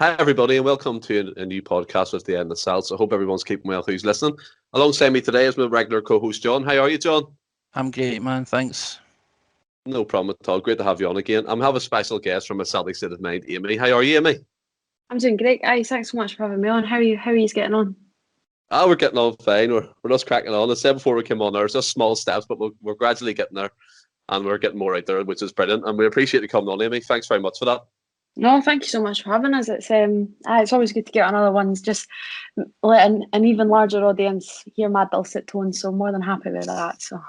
Hi, everybody, and welcome to a new podcast with the end of Celts. I hope everyone's keeping well who's listening. Alongside me today is my regular co-host, John. How are you, John? I'm great, man. Thanks. No problem at all. Great to have you on again. I'm having a special guest from a Celtic state of mind, Amy. How are you, Amy? I'm doing great, guys. Thanks so much for having me on. How are you getting on? We're getting on fine. We're just cracking on. I said before we came on there, it's just small steps, but we're gradually getting there, and we're getting more out there, which is brilliant. And we appreciate you coming on, Amy. Thanks very much for that. No, thank you so much for having us. It's always good to get on other ones. Just let an even larger audience hear my dulcet tones. So more than happy with that. So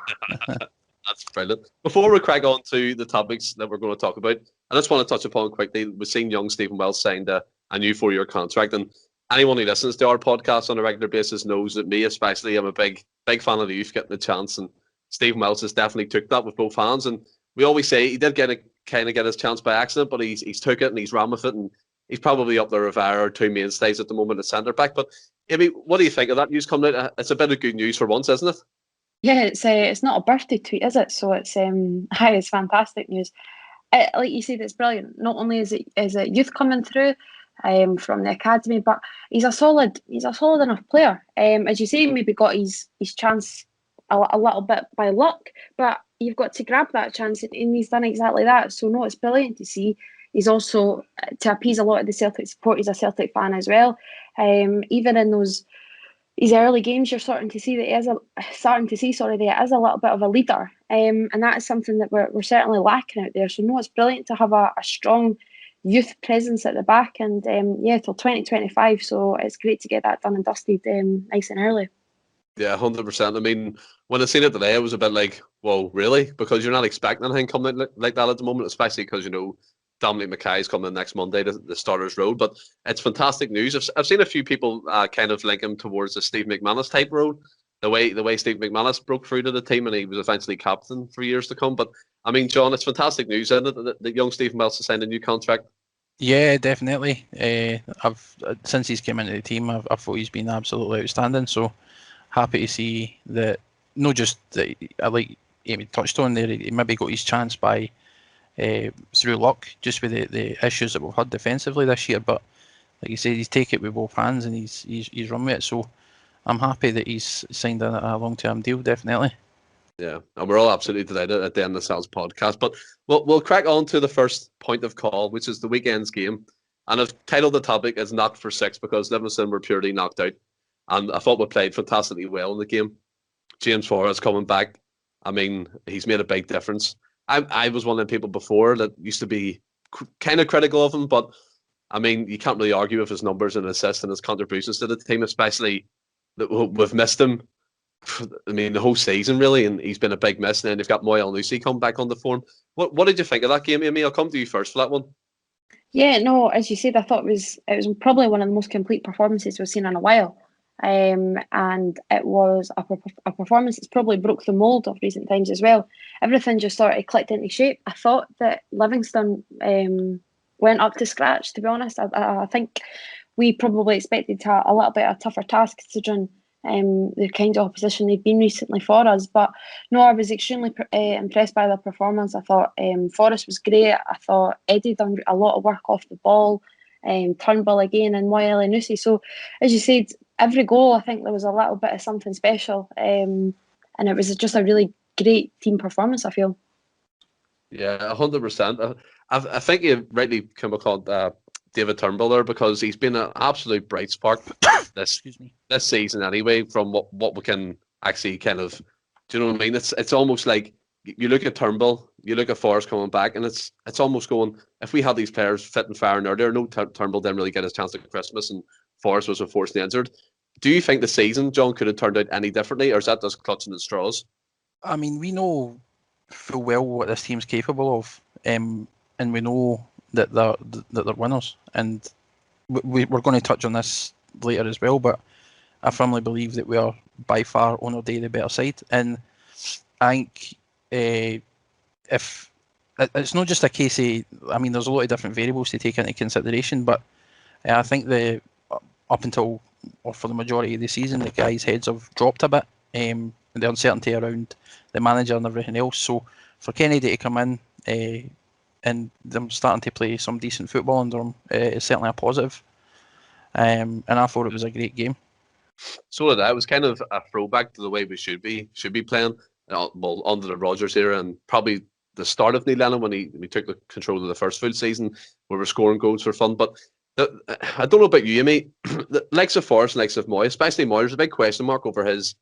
that's brilliant. Before we crack on to the topics that we're going to talk about, I just want to touch upon quickly. We've seen young Stephen Wells signed a new 4-year contract, and anyone who listens to our podcast on a regular basis knows that me, especially, I'm a big fan of the youth getting the chance, and Stephen Wells has definitely took that with both hands. And we always say he did get his chance by accident, but he's took it and he's ran with it, and he's probably up there with our two mainstays at the moment at centre back. But Amy, what do you think of that news coming out? It's a bit of good news for once, isn't it? Yeah, it's not a birthday tweet, is it? So it's fantastic news. Like you said, it's brilliant. Not only is it youth coming through from the academy, but he's a solid enough player. As you say, maybe got his chance a little bit by luck, but you've got to grab that chance, and he's done exactly that. So no, it's brilliant to see. He's also, to appease a lot of the Celtic support, he's a Celtic fan as well. Even in these early games, you're starting to see that he is a little bit of a leader, and that is something that we're certainly lacking out there. So no, it's brilliant to have a strong youth presence at the back, and till 2025. So it's great to get that done and dusted nice and early. Yeah, 100%. I mean, when I seen it today, I was a bit like, "Whoa, really?" Because you're not expecting anything coming like that at the moment, especially because Dominic Mackay's coming next Monday to the Starters Road. But it's fantastic news. I've seen a few people kind of link him towards the Steve McManus type role, the way Steve McManus broke through to the team and he was eventually captain for years to come. But I mean, John, it's fantastic news, isn't it, that young Stephen Wells has signed a new contract? Yeah, definitely. I've since he's come into the team, I've thought he's been absolutely outstanding. So happy to see that. Not just that, like Amy touched on there, he maybe got his chance by through luck, just with the issues that we've had defensively this year. But like you said, he's taken it with both hands and he's run with it. So I'm happy that he's signed a long-term deal, definitely. Yeah, and we're all absolutely delighted at the end of the Celts podcast. But we'll crack on to the first point of call, which is the weekend's game. And I've titled the topic as Knocked for Six because Livingston were purely knocked out. And I thought we played fantastically well in the game. James Forrests coming back. I mean, he's made a big difference. I was one of the people before that used to be kind of critical of him, but I mean, you can't really argue with his numbers and assists and his contributions to the team, especially that we've missed him. I mean, the whole season really, and he's been a big miss. And then they've got Moyle Lucy come back on the form. What did you think of that game, Amy? I'll come to you first for that one. Yeah, no, as you said, I thought it was probably one of the most complete performances we've seen in a while. And it was a performance that's probably broke the mould of recent times as well. Everything just sort of clicked into shape. I thought that Livingston went up to scratch, to be honest. I think we probably expected to have a little bit of a tougher task considering the kind of opposition they've been recently for us. But no, I was extremely impressed by their performance. I thought Forrest was great. I thought Eddie done a lot of work off the ball. Turnbull again and Moyle Lucy. So as you said, every goal I think there was a little bit of something special, and it was just a really great team performance, I feel. Yeah, 100%. I think you rightly come across David Turnbull there because he's been an absolute bright spark this season anyway. From what we can actually kind of, do you know what I mean? It's almost like you look at Turnbull, you look at Forrest coming back, and it's almost going, if we had these players fit and firing earlier, no, Turnbull didn't really get his chance at Christmas, and Forrest was unfortunately injured. Do you think the season, John, could have turned out any differently, or is that just clutching at straws? I mean, we know full well what this team's capable of, and we know that they're winners, and we're going to touch on this later as well, but I firmly believe that we are by far on our day the better side, and I think if it's not just a case of, I mean, there's a lot of different variables to take into consideration, but I think up until, or for the majority of the season, the guys' heads have dropped a bit, the uncertainty around the manager and everything else. So for Kennedy to come in, and them starting to play some decent football under him is certainly a positive. And I thought it was a great game. So did I. It was kind of a throwback to the way we should be playing. Well, under the Rodgers era, and probably the start of Neil Lennon when he took the control of the first full season, we were scoring goals for fun. But I don't know about you, Amy. The likes of Forrests, likes of Moy, especially Moy, there's a big question mark over his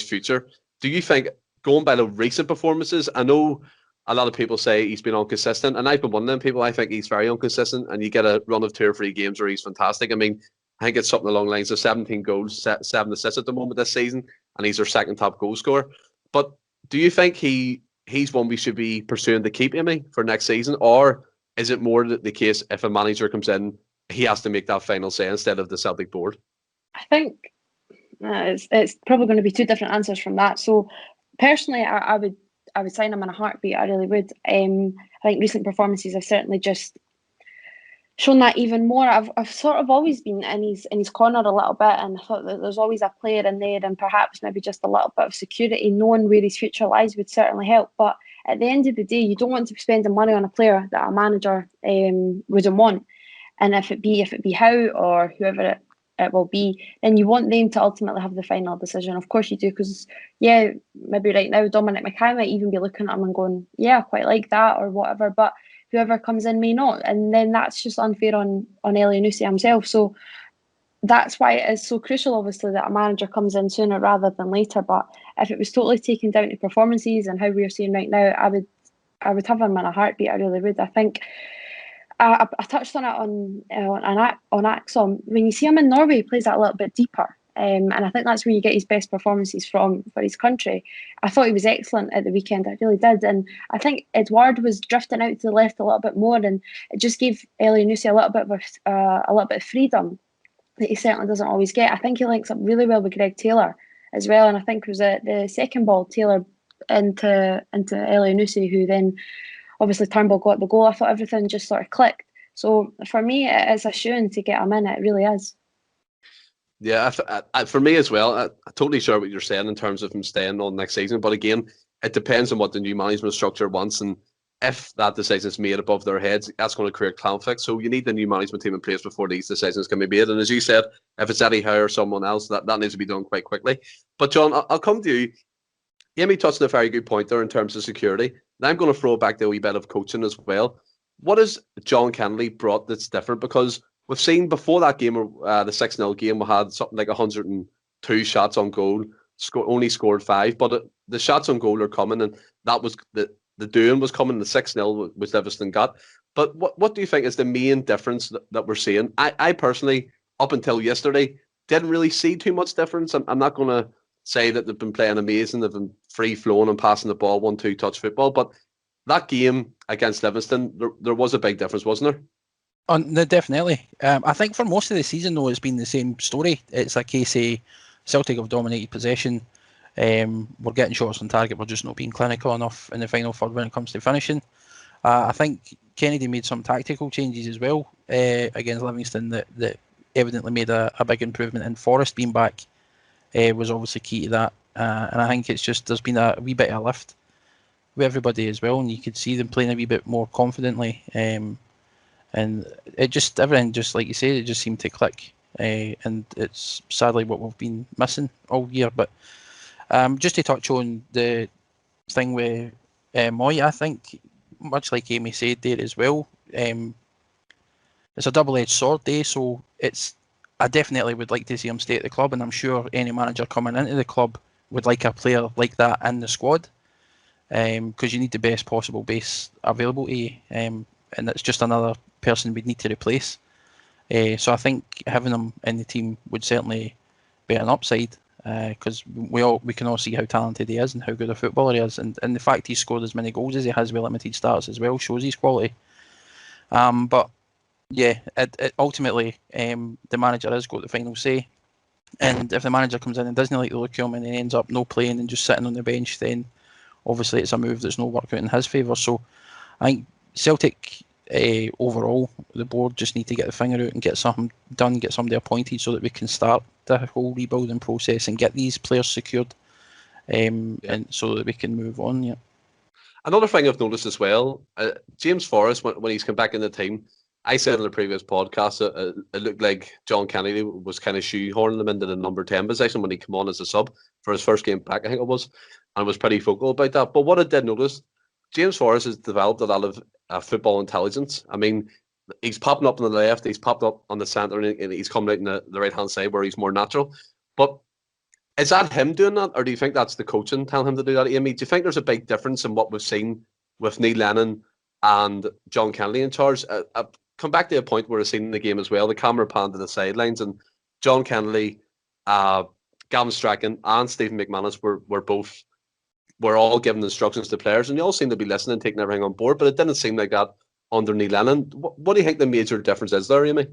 future. Do you think, going by the recent performances, I know a lot of people say he's been inconsistent, and I've been one of them people. I think he's very inconsistent, and you get a run of 2 or 3 games where he's fantastic. I mean, I think it's something along the lines of 17 goals, 7 assists at the moment this season, and he's our second top goal scorer. But do you think he's one we should be pursuing to keep, Amy, for next season? Or is it more the case if a manager comes in, he has to make that final say instead of the Celtic board? I think it's probably going to be 2 different answers from that. So personally, I would sign him in a heartbeat. I really would. I think recent performances have certainly just shown that even more. I've sort of always been in his corner a little bit, and I thought that there's always a player in there, and perhaps maybe just a little bit of security, knowing where his future lies would certainly help. But at the end of the day, you don't want to be spending money on a player that a manager wouldn't want. And if it be Howe or whoever it will be, then you want them to ultimately have the final decision. Of course you do, because maybe right now Dominic Mackay might even be looking at him and going, yeah, I quite like that or whatever, but whoever comes in may not, and then that's just unfair on Elyounoussi himself. So that's why it is so crucial, obviously, that a manager comes in sooner rather than later. But if it was totally taken down to performances and how we're seeing right now, I would have him in a heartbeat. I really would. I think I touched on it on ACSOM. When you see him in Norway, he plays that a little bit deeper. And I think that's where you get his best performances from for his country. I thought he was excellent at the weekend. I really did. And I think Edouard was drifting out to the left a little bit more, and it just gave Elyounoussi a little bit of freedom that he certainly doesn't always get. I think he links up really well with Greg Taylor as well. And I think it was the second ball, Taylor into Elyounoussi, who then obviously Turnbull got the goal. I thought everything just sort of clicked. So for me, it is a shoo-in to get him in. It really is. Yeah, for me as well, I totally share what you're saying in terms of him staying on next season. But again, it depends on what the new management structure wants, and if that decision is made above their heads, that's going to create conflict. So you need the new management team in place before these decisions can be made. And as you said, if it's Eddie Howe or someone else, that needs to be done quite quickly. But John, I'll come to you. Amy touched on a very good point there in terms of security. Now I'm going to throw back to a wee bit of coaching as well. What has John Kennedy brought that's different? Because we've seen before that game, the 6-0 game, we had something like 102 shots on goal, only scored 5, but the shots on goal are coming, and that was the doing was coming. The 6-0 was Livingston got. But what do you think is the main difference that we're seeing? I personally, up until yesterday, didn't really see too much difference. I'm not going to say that they've been playing amazing, they've been free-flowing and passing the ball, 1-2 touch football, but that game against Livingston, there was a big difference, wasn't there? No, definitely. I think for most of the season, though, it's been the same story. It's a case of Celtic have dominated possession. We're getting shots on target. We're just not being clinical enough in the final third when it comes to finishing. I think Kennedy made some tactical changes as well against Livingston that evidently made a big improvement. And Forrest being back was obviously key to that. And I think it's just there's been a wee bit of a lift with everybody as well. And you could see them playing a wee bit more confidently. And it just, everything, just like you say, it just seemed to click. And it's sadly what we've been missing all year. But just to touch on the thing with Moy, I think, much like Amy said there as well, it's a double-edged sword day. So I definitely would like to see him stay at the club. And I'm sure any manager coming into the club would like a player like that in the squad. Because you need the best possible base available to you. And it's just another person we'd need to replace. So I think having him in the team would certainly be an upside, because we can all see how talented he is and how good a footballer he is, and the fact he's scored as many goals as he has with limited starts as well shows his quality. But yeah, it ultimately the manager has got the final say, and if the manager comes in and doesn't like the look of him and he ends up no playing and just sitting on the bench, then obviously it's a move that's not worked out in his favour. So I think Celtic, overall, the board just need to get the finger out and get something done, get somebody appointed so that we can start the whole rebuilding process and get these players secured, and so that we can move on. Yeah. Another thing I've noticed as well, James Forrest, when he's come back in the team, I said in the previous podcast, it looked like John Kennedy was kind of shoehorning him into the number 10 position when he came on as a sub for his first game back, I think it was, and was pretty vocal about that. But what I did notice, James Forrest has developed a lot of football intelligence. I mean, he's popping up on the left, he's popped up on the centre, and he's coming out on the right-hand side where he's more natural. But is that him doing that, or do you think that's the coaching telling him to do that, Amy? Do you think there's a big difference in what we've seen with Neil Lennon and John Kennedy in charge? I've come back to a point where I've seen the game as well. The camera panned to the sidelines, and John Kennedy, Gavin Strachan, and Stephen McManus were all giving instructions to players, and they all seem to be listening, taking everything on board. But it didn't seem like that under Neil Lennon. What do you think the major difference is there, Amy?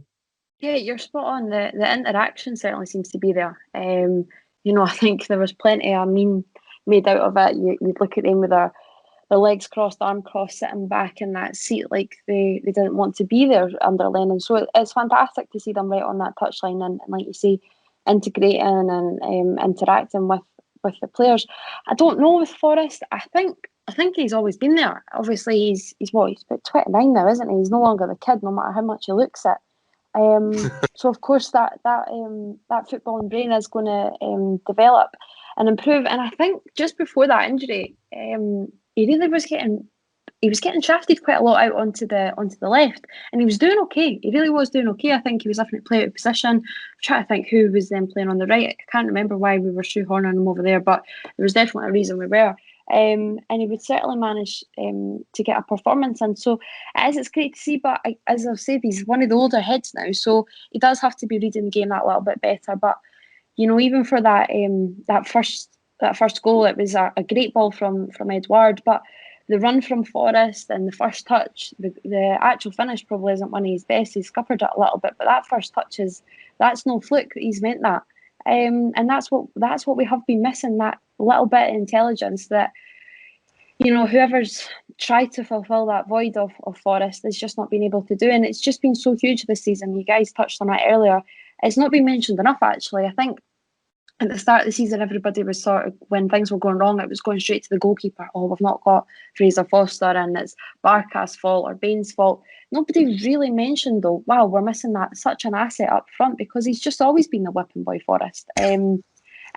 Yeah, you're spot on. The interaction certainly seems to be there. I think there was plenty of meme made out of it. You'd look at them with their legs crossed, arm crossed, sitting back in that seat like they didn't want to be there under Lennon. So it's fantastic to see them right on that touchline and like you say, integrating and interacting with the players. I don't know with Forrest. I think he's always been there. Obviously, he's about 29 now, isn't he? He's no longer the kid, no matter how much he looks it. So of course that footballing brain is going to develop and improve. And I think just before that injury, he really was getting shafted quite a lot out onto the left, and he was doing okay. He really was doing okay. I think he was having to play out of position. I'm trying to think who was then playing on the right. I can't remember why we were shoehorning him over there, but there was definitely a reason we were. And he would certainly manage to get a performance in. So it's great to see, but as I've said, he's one of the older heads now, so he does have to be reading the game that little bit better. But even for that first goal, it was a great ball from Edouard, but the run from Forrest and the first touch, the actual finish probably isn't one of his best. He's scuppered it a little bit, but that first touch that's no fluke. He's meant that. And that's what we have been missing, that little bit of intelligence that whoever's tried to fulfill that void of Forrest has just not been able to do. And it's just been so huge this season. You guys touched on it earlier. It's not been mentioned enough, actually. I think at the start of the season, everybody was sort of, when things were going wrong, it was going straight to the goalkeeper. Oh, we've not got Fraser Foster, and it's Barca's fault or Bain's fault. Nobody really mentioned, though, wow, we're missing such an asset up front, because he's just always been the whipping boy Forrest.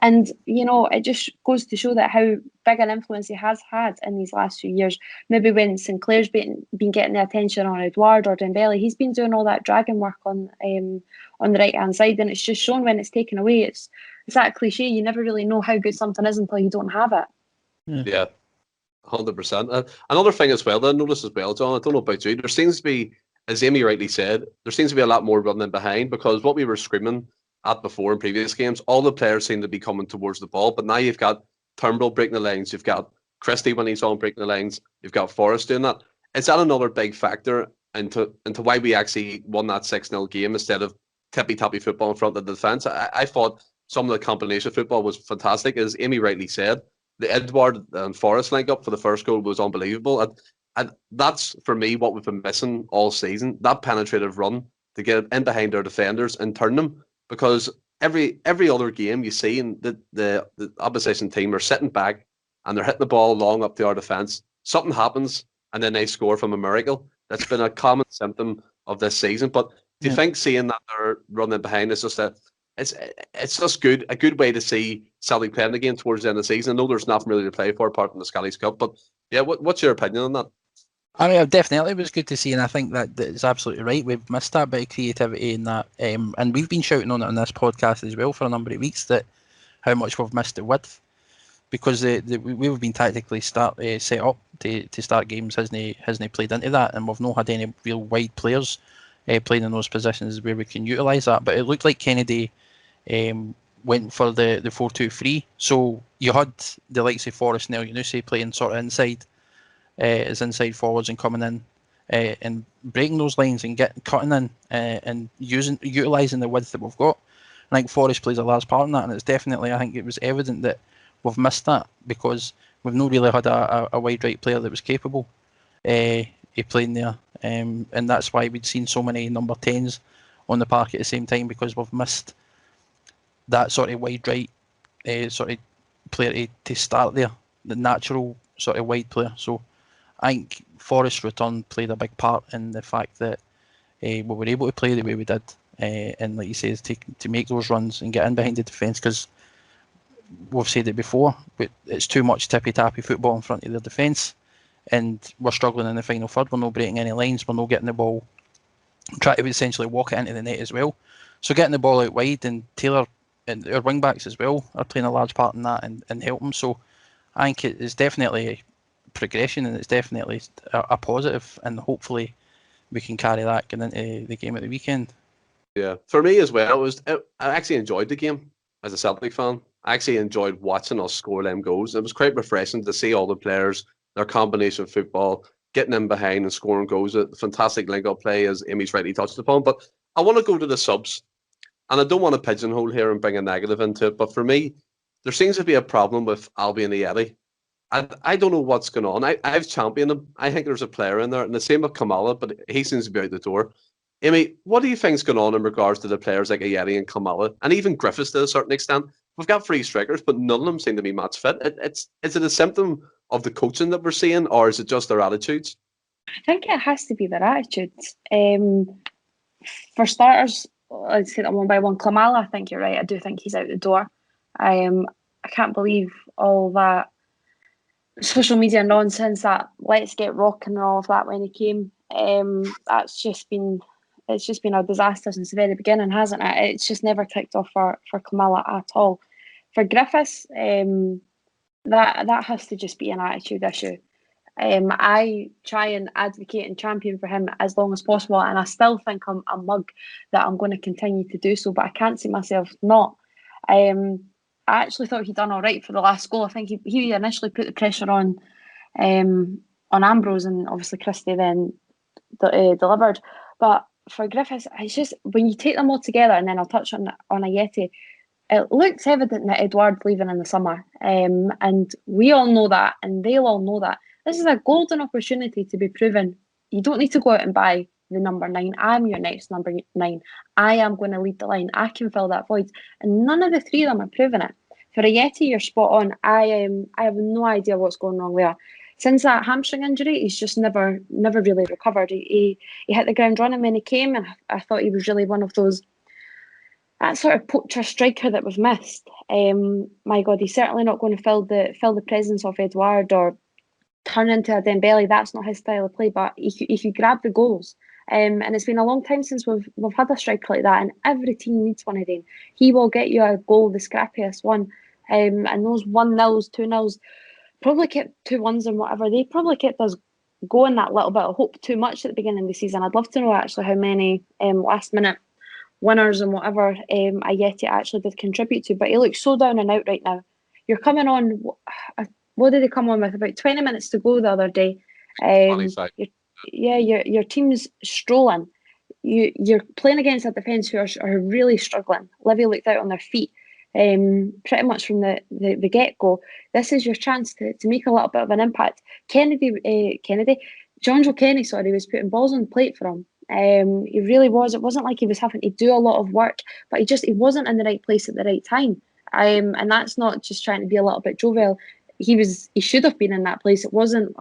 And, it just goes to show that how big an influence he has had in these last few years. Maybe when Sinclair's been getting the attention on Edouard or Dembele, he's been doing all that dragging work on the right-hand side, and it's just shown when it's taken away. It's that cliche, you never really know how good something is until you don't have it. Yeah, 100%. Another thing as well that I noticed as well, John, I don't know about you, there seems to be, as Amy rightly said, there seems to be a lot more running behind, because what we were screaming at before in previous games, all the players seem to be coming towards the ball, but now you've got Turnbull breaking the lines, you've got Christie when he's on breaking the lines, you've got Forrest doing that. Is that another big factor into why we actually won that 6-0 game instead of tippy-tappy football in front of the defence? I thought some of the combination football was fantastic. As Amy rightly said, the Edouard and Forrest link up for the first goal was unbelievable. And that's, for me, what we've been missing all season, that penetrative run to get in behind our defenders and turn them. Because every other game you see, and the opposition team are sitting back and they're hitting the ball long up to our defence. Something happens and then they score from a miracle. That's been a common symptom of this season. But do you think seeing that they're running behind is just it's just a good way to see Celtic playing the game towards the end of the season? I know there's nothing really to play for apart from the Scottish Cup, but yeah, what's your opinion on that? I mean, definitely it was good to see, and I think that it's absolutely right. We've missed that bit of creativity in that, and we've been shouting on it on this podcast as well for a number of weeks, that how much we've missed it with, because we've been tactically set up to start games hasn't played into that, and we've not had any real wide players playing in those positions where we can utilise that. But it looked like Kennedy went for the 4-2-3, so you had the likes of Forrest and Elyounoussi playing sort of inside. As inside forwards and coming in and breaking those lines and cutting in and utilising the width that we've got. I think Forrest plays a large part in that, and it's definitely, I think it was evident that we've missed that, because we've not really had a wide right player that was capable of playing there, and that's why we'd seen so many number 10s on the park at the same time, because we've missed that sort of wide right sort of player to start there, the natural sort of wide player. So I think Forrest's return played a big part in the fact that we were able to play the way we did, and like you say, is to make those runs and get in behind the defence, because we've said it before, but it's too much tippy-tappy football in front of the defence, and we're struggling in the final third. We're not breaking any lines, we're not getting the ball, trying to essentially walk it into the net as well. So getting the ball out wide, and Taylor and our wing backs as well are playing a large part in that and helping. So I think it is definitely a progression, and it's definitely a positive, and hopefully we can carry that going into the game at the weekend. Yeah, for me as well, I actually enjoyed the game as a Celtic fan. I actually enjoyed watching us score them goals. It was quite refreshing to see all the players, their combination of football, getting in behind and scoring goals. A fantastic link-up play, as Amy's rightly touched upon. But I want to go to the subs, and I don't want to pigeonhole here and bring a negative into it, but for me, there seems to be a problem with Albion Ajeti. I don't know what's going on. I've championed him. I think there's a player in there, and the same with Kamala, but he seems to be out the door. Amy, what do you think's going on in regards to the players like Ajeti and Kamala, and even Griffiths to a certain extent? We've got 3 strikers, but none of them seem to be match fit. Is it a symptom of the coaching that we're seeing, or is it just their attitudes? I think it has to be their attitudes. For starters, I'd say that one by one. Kamala, I think you're right. I do think he's out the door. I can't believe all that social media nonsense, that let's get rocking and all of that when he came. It's just been a disaster since the very beginning, hasn't it? It's just never kicked off for Kamala at all. For Griffiths, that has to just be an attitude issue. I try and advocate and champion for him as long as possible, and I still think I'm a mug that I'm going to continue to do so, but I can't see myself not. I actually thought he'd done all right for the last goal. I think he initially put the pressure on Ambrose, and obviously Christie then delivered. But for Griffiths, it's just when you take them all together, and then I'll touch on Ajeti, it looks evident that Edouard's leaving in the summer, and we all know that, and they'll all know that. This is a golden opportunity to be proven. You don't need to go out and buy the number 9. I'm your next number 9. I am going to lead the line. I can fill that void. And none of the 3 of them are proving it. For Ajeti, you're spot on. I have no idea what's going wrong there. Since that hamstring injury, he's just never really recovered. He hit the ground running when he came, and I thought he was really one of those, that sort of poacher striker that we've missed. My God, he's certainly not going to fill the presence of Edouard or turn into a Dembele. That's not his style of play, but he could grab the goals. And it's been a long time since we've had a striker like that, and every team needs one of them. He will get you a goal, the scrappiest one. And those 1-0s, 2-0s, probably kept 2-1s and whatever, they probably kept us going that little bit of hope too much at the beginning of the season. I'd love to know actually how many last minute winners and whatever Ajeti actually did contribute to, but he looks so down and out right now. You're coming on, what did he come on with? About 20 minutes to go the other day. 25. Your team's strolling. You're playing against a defence who are really struggling. Livy looked out on their feet pretty much from the get-go. This is your chance to make a little bit of an impact. John Joe Kenny, was putting balls on the plate for him. He really was. It wasn't like he was having to do a lot of work, but he wasn't in the right place at the right time. And that's not just trying to be a little bit jovial. He should have been in that place. It wasn't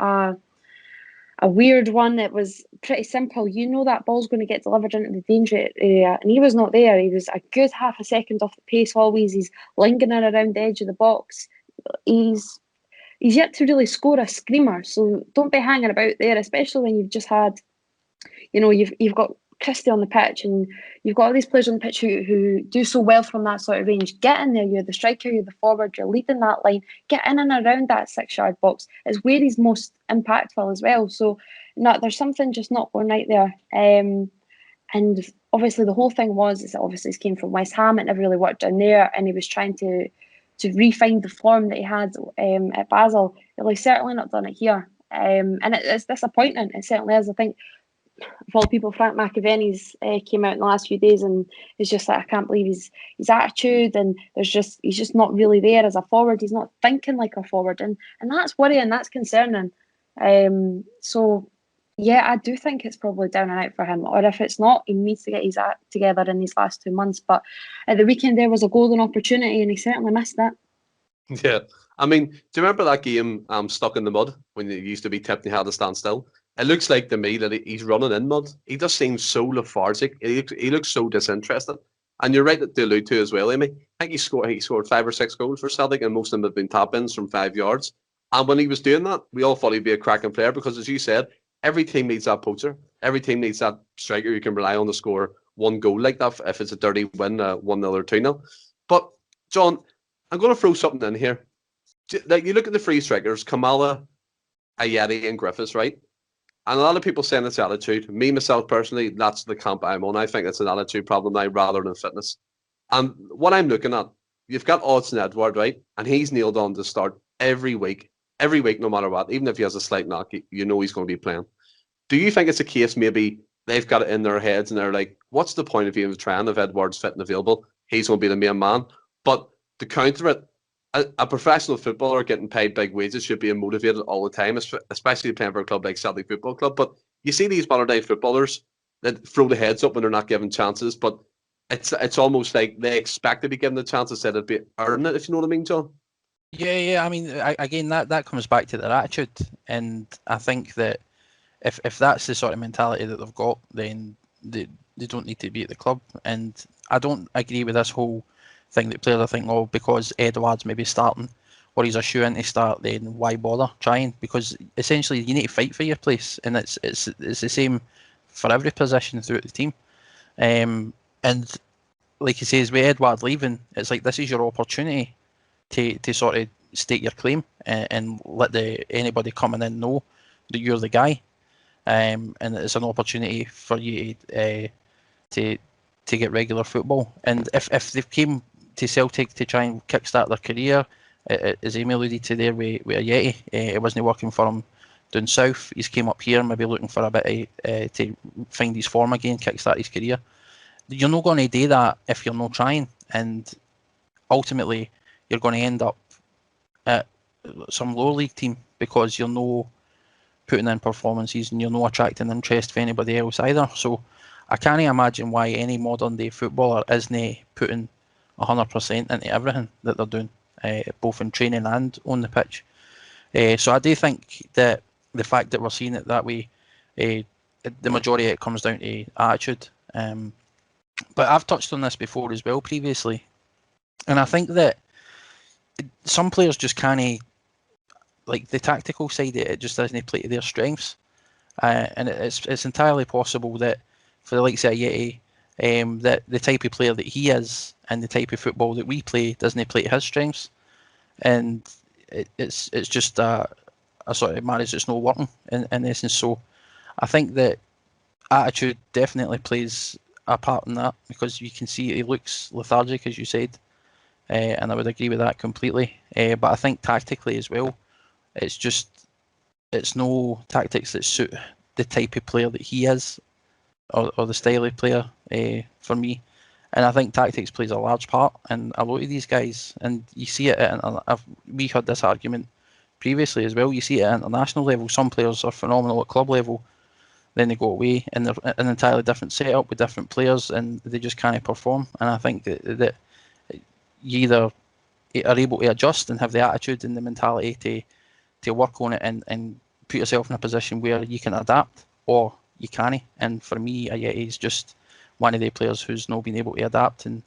a weird one. It was pretty simple. You know that ball's going to get delivered into the danger area, and he was not there. He was a good half a second off the pace always. He's lingering around the edge of the box. He's yet to really score a screamer, so don't be hanging about there, especially when you've just had, you've got Christie on the pitch, and you've got all these players on the pitch who do so well from that sort of range. Get in there. You're the striker, you're the forward, you're leading that line. Get in and around that 6-yard box. It's where he's most impactful as well. So there's something just not going right there. And obviously the whole thing is that obviously he came from West Ham. It never really worked down there, and he was trying to refine the form that he had at Basel. Well, he's certainly not done it here. And it's disappointing. It certainly is. I think of all people, Frank McAvenny's came out in the last few days, and it's just like, I can't believe his attitude, and he's just not really there as a forward. He's not thinking like a forward, and that's worrying. That's concerning. So yeah, I do think it's probably down and out for him. Or if it's not, he needs to get his act together in these last 2 months. But at the weekend there was a golden opportunity, and he certainly missed that. Yeah, I mean, do you remember that game Stuck in the Mud when it used to be tipped and he had to stand still? It looks like to me that he's running in mud. He just seems so lethargic. He looks so disinterested. And you're right to allude to as well, Amy. I think he scored 5 or 6 goals for Celtic, and most of them have been tap ins from 5 yards. And when he was doing that, we all thought he'd be a cracking player because, as you said, every team needs that poacher. Every team needs that striker you can rely on to score one goal like that if it's a dirty win, 1-0 or 2-0. But, John, I'm going to throw something in here. Like, you look at the free strikers, Kamala, Ajeti, and Griffiths, right? And a lot of people saying it's attitude. Me, myself, personally, that's the camp I'm on. I think it's an attitude problem now rather than fitness. And what I'm looking at, you've got Odsonne Edouard, right? And he's nailed on to start every week, no matter what. Even if he has a slight knock, you know he's going to be playing. Do you think it's a case maybe they've got it in their heads and they're like, what's the point of even trying if Edouard's fit and available? He's going to be the main man. But to counter it, a professional footballer getting paid big wages should be motivated all the time, especially playing for a club like Celtic Football Club. But you see these modern day footballers that throw the heads up when they're not given chances, but it's almost like they expect to be given the chance instead of earning it, if you know what I mean, John? Yeah. I mean, again, that comes back to their attitude, and I think that if that's the sort of mentality that they've got, then they don't need to be at the club. And I don't agree with this whole thing that players are thinking, oh, because Edouard's maybe starting or he's a shoe-in to start, then why bother trying? Because essentially you need to fight for your place, and it's the same for every position throughout the team. And like he says, with Edouard leaving, it's like this is your opportunity to sort of state your claim and let anybody coming in know that you're the guy. And it's an opportunity for you to get regular football. And if they've came to Celtic to try and kickstart their career, as Amy alluded to there with Ajeti, it wasn't working for him down south. He's came up here maybe looking for a bit to find his form again, kickstart his career. You're not going to do that if you're not trying, and ultimately you're going to end up at some lower league team because you're not putting in performances and you're not attracting interest for anybody else either. So I can't imagine why any modern day footballer isn't putting 100% into everything that they're doing, both in training and on the pitch. So I do think that the fact that we're seeing it that way, the majority of it comes down to attitude. But I've touched on this before as well previously, and I think that some players just can't, like the tactical side of it just doesn't play to their strengths, and it's entirely possible that for the likes of Ajeti, that the type of player that he is and the type of football that we play doesn't play to his strengths, and it's just a sort of marriage that's not working in essence. So I think that attitude definitely plays a part in that, because you can see he looks lethargic, as you said, and I would agree with that completely. But I think tactically as well, it's no tactics that suit the type of player that he is, or the style of player for me. And I think tactics plays a large part in a lot of these guys, and you see it we had this argument previously as well. You see it at international level. Some players are phenomenal at club level, then they go away and they're an entirely different setup with different players and they just can't perform. And I think that you either are able to adjust and have the attitude and the mentality to work on it and put yourself in a position where you can adapt, or you can't. And for me, Ajeti is just one of the players who's not been able to adapt, and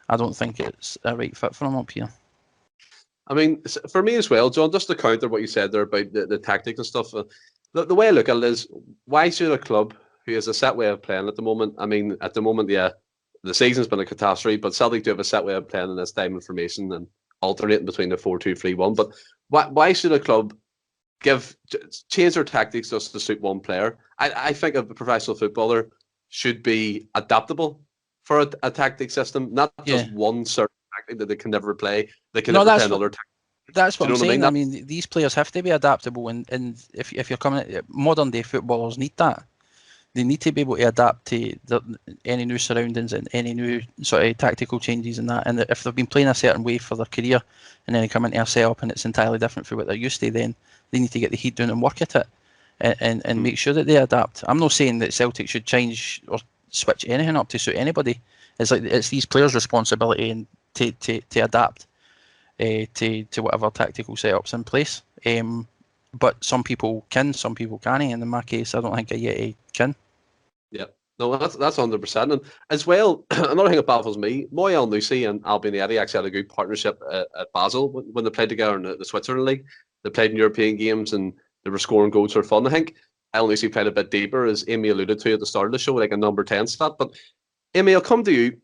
I don't think it's a right fit for him up here. I mean, for me as well, John, just to counter what you said there about the tactics and stuff, the way I look at it is, why should a club who has a set way of playing at the moment, I mean, at the moment, yeah, the season's been a catastrophe, but Celtic do have a set way of playing in this time information and alternating between the 4-2-3-1. But why should a club change their tactics just to suit one player? I think a professional footballer should be adaptable for a tactic system, not just one certain tactic that they can never play. They can never play another tactic. That's what I'm saying. I mean, these players have to be adaptable, and if you're coming at modern day footballers need that. They need to be able to adapt to any new surroundings and any new sort of tactical changes and that. And if they've been playing a certain way for their career and then they come into a setup and it's entirely different from what they're used to, then they need to get the heat down and work at it and make sure that they adapt. I'm not saying that Celtic should change or switch anything up to suit anybody. It's like it's these players' responsibility and to adapt to whatever tactical setup's in place. But some people can, some people can't, and in my case, I don't think Ajeti can. Yeah, no, that's 100%. And as well, another thing that baffles me, Moy El-Nusi and Albion Ajeti actually had a good partnership at Basel when they played together in the Switzerland League. They played in European games and they were scoring goals for fun. I think El-Nusi played a bit deeper, as Amy alluded to at the start of the show, like a number 10 slot. But Amy, I'll come to you.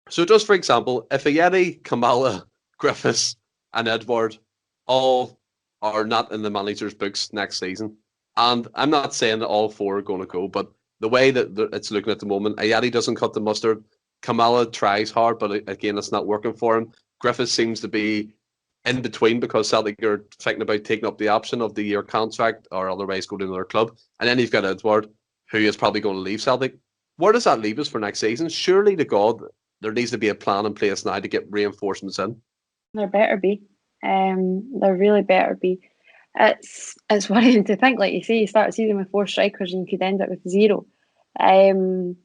So just for example, if Ajeti, Kamala, Griffiths and Edward all are not in the manager's books next season, and I'm not saying that all four are going to go, but the way that it's looking at the moment, Ajeti doesn't cut the mustard. Kamala tries hard, but again, it's not working for him. Griffiths seems to be in between because Celtic are thinking about taking up the option of the year contract or otherwise go to another club. And then you've got Edward, who is probably going to leave Celtic. Where does that leave us for next season? Surely to God, there needs to be a plan in place now to get reinforcements in. There better be. There really better be. It's worrying to think, like you say, you start a season with 4 strikers and you could end up with 0. There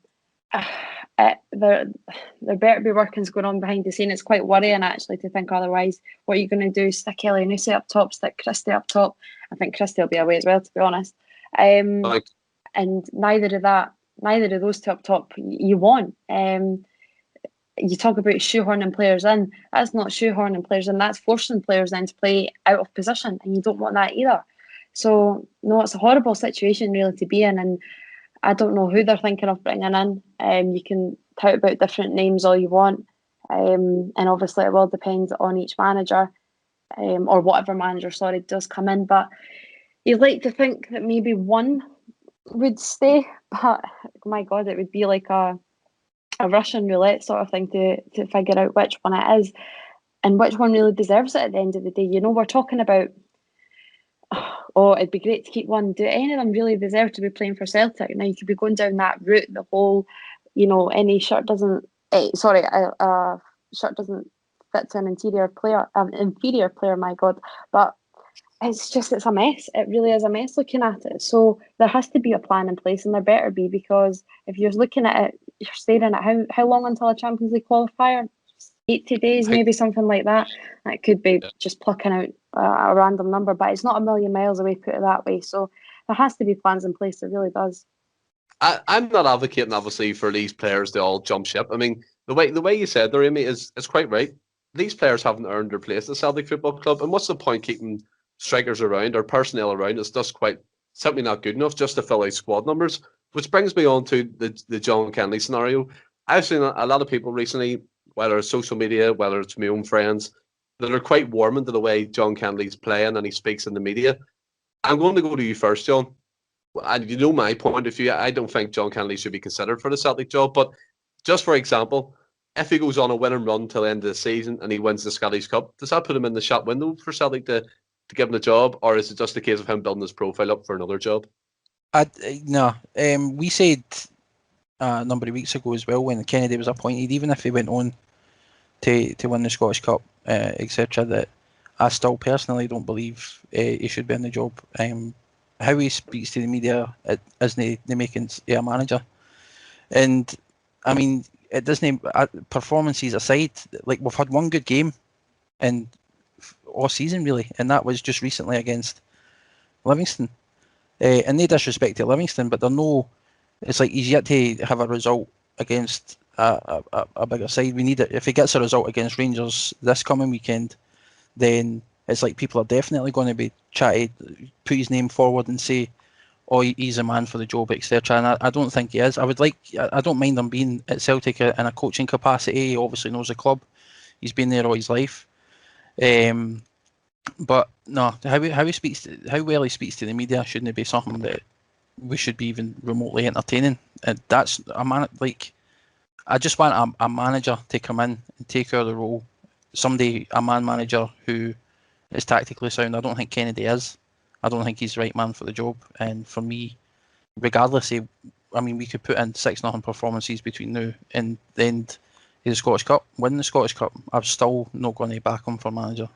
better be workings going on behind the scene. It's quite worrying actually to think otherwise. What are you going to do? Stick El-Nusi up top, stick Christie up top. I think Christie will be away as well, to be honest. And neither of those two up top you want. You talk about shoehorning players in. That's not shoehorning players in. That's forcing players in to play out of position, and you don't want that either. So no, it's a horrible situation really to be in, and I don't know who they're thinking of bringing in. You can tout about different names all you want, and obviously it will depend on each manager, or whatever manager, does come in. But you'd like to think that maybe one would stay, but my God, it would be like a Russian roulette sort of thing to figure out which one it is and which one really deserves it at the end of the day. You know, we're talking about, oh, it'd be great to keep one. Do any of them really deserve to be playing for Celtic? Now, you could be going down that route, the whole, any shirt doesn't, a shirt doesn't fit to an inferior player, my God. But it's a mess. It really is a mess looking at it. So there has to be a plan in place, and there better be, because if you're looking at it, you're staring at how long until a Champions League qualifier? 80 days, maybe something like that. It could be just plucking out a random number, but it's not a million miles away, put it that way. So there has to be plans in place. It really does. I'm not advocating, obviously, for these players to all jump ship. I mean, the way you said there, Amy, is quite right. These players haven't earned their place at Celtic Football Club, and what's the point keeping strikers around or personnel around? It's just simply not good enough just to fill out squad numbers. Which brings me on to the John Kennedy scenario. I've seen a lot of people recently, whether it's social media, whether it's my own friends, that are quite warming to the way John Kennedy's playing and he speaks in the media. I'm going to go to you first, John. And you know my point of view. I don't think John Kennedy should be considered for the Celtic job. But just for example, if he goes on a winning run till the end of the season and he wins the Scottish Cup, does that put him in the shop window for Celtic to give him the job, or is it just a case of him building his profile up for another job? No. We said a number of weeks ago as well, when Kennedy was appointed, even if he went on to win the Scottish Cup, etc., that I still personally don't believe he should be in the job. How he speaks to the media, it isn't the makings of a manager. And I mean, it doesn't, performances aside, like, we've had one good game in all season really, and that was just recently against Livingston. And no disrespect to Livingston, but it's like he's yet to have a result against a bigger side. We need it. If he gets a result against Rangers this coming weekend, then it's like people are definitely going to be trying to put his name forward and say, oh, he's a man for the job, etc. And I don't think he is. I don't mind him being at Celtic in a coaching capacity. He obviously knows the club. He's been there all his life. But no, how well he speaks to the media shouldn't be something that we should be even remotely entertaining. And that's a man. Like, I just want a manager to come in and take over the role. A man manager who is tactically sound. I don't think Kennedy is. I don't think he's the right man for the job. And for me, regardless, we could put in 6-0 performances between now and the end of the Scottish Cup, win the Scottish Cup. I'm still not going to back him for manager.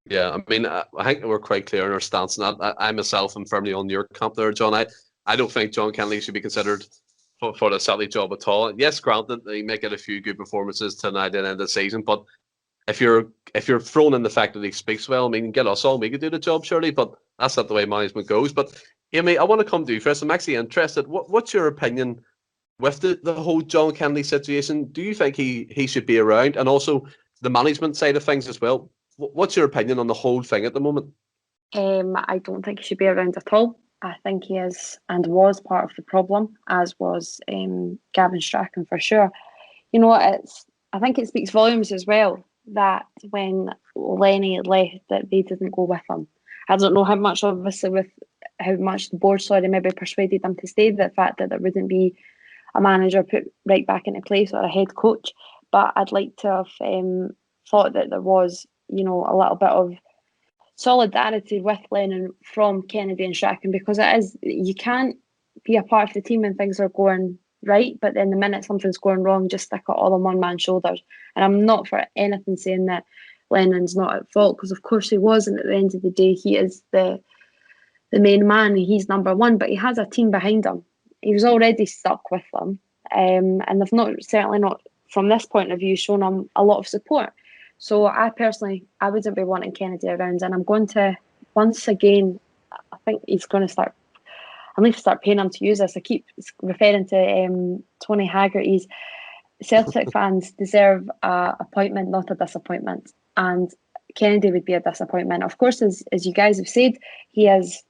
Yeah, I mean, I think we're quite clear in our stance on that. I myself am firmly on your camp there, John. I don't think John Kennedy should be considered for the Celtic job at all. Yes, granted, he may get a few good performances tonight at the end of the season, but if you're throwing in the fact that he speaks well, I mean, get us on, we could do the job surely, but that's not the way management goes. But Amy, I want to come to you first. I'm actually interested. What's your opinion with the whole John Kennedy situation? Do you think he should be around, and also the management side of things as well? What's your opinion on the whole thing at the moment? I don't think he should be around at all. I think he is and was part of the problem, as was Gavin Strachan for sure. You know, I think it speaks volumes as well that when Lenny left, that they didn't go with him. I don't know how much, obviously, with how much the board maybe persuaded them to stay, the fact that there wouldn't be a manager put right back into place or a head coach. But I'd like to have thought that there was, you know, a little bit of solidarity with Lennon from Kennedy and Strachan, because it is, you can't be a part of the team when things are going right, but then the minute something's going wrong, just stick it all on one man's shoulders. And I'm not for anything saying that Lennon's not at fault, because of course he was, and at the end of the day he is the main man, he's number one, but he has a team behind him. He was already stuck with them, and they've not, certainly not from this point of view, shown him a lot of support. So I wouldn't be wanting Kennedy around, and I'm going to, once again, I think he's going to start, I need to start paying him to use this. I keep referring to Tony Haggerty's Celtic fans deserve a appointment, not a disappointment. And Kennedy would be a disappointment. Of course, as you guys have said, he is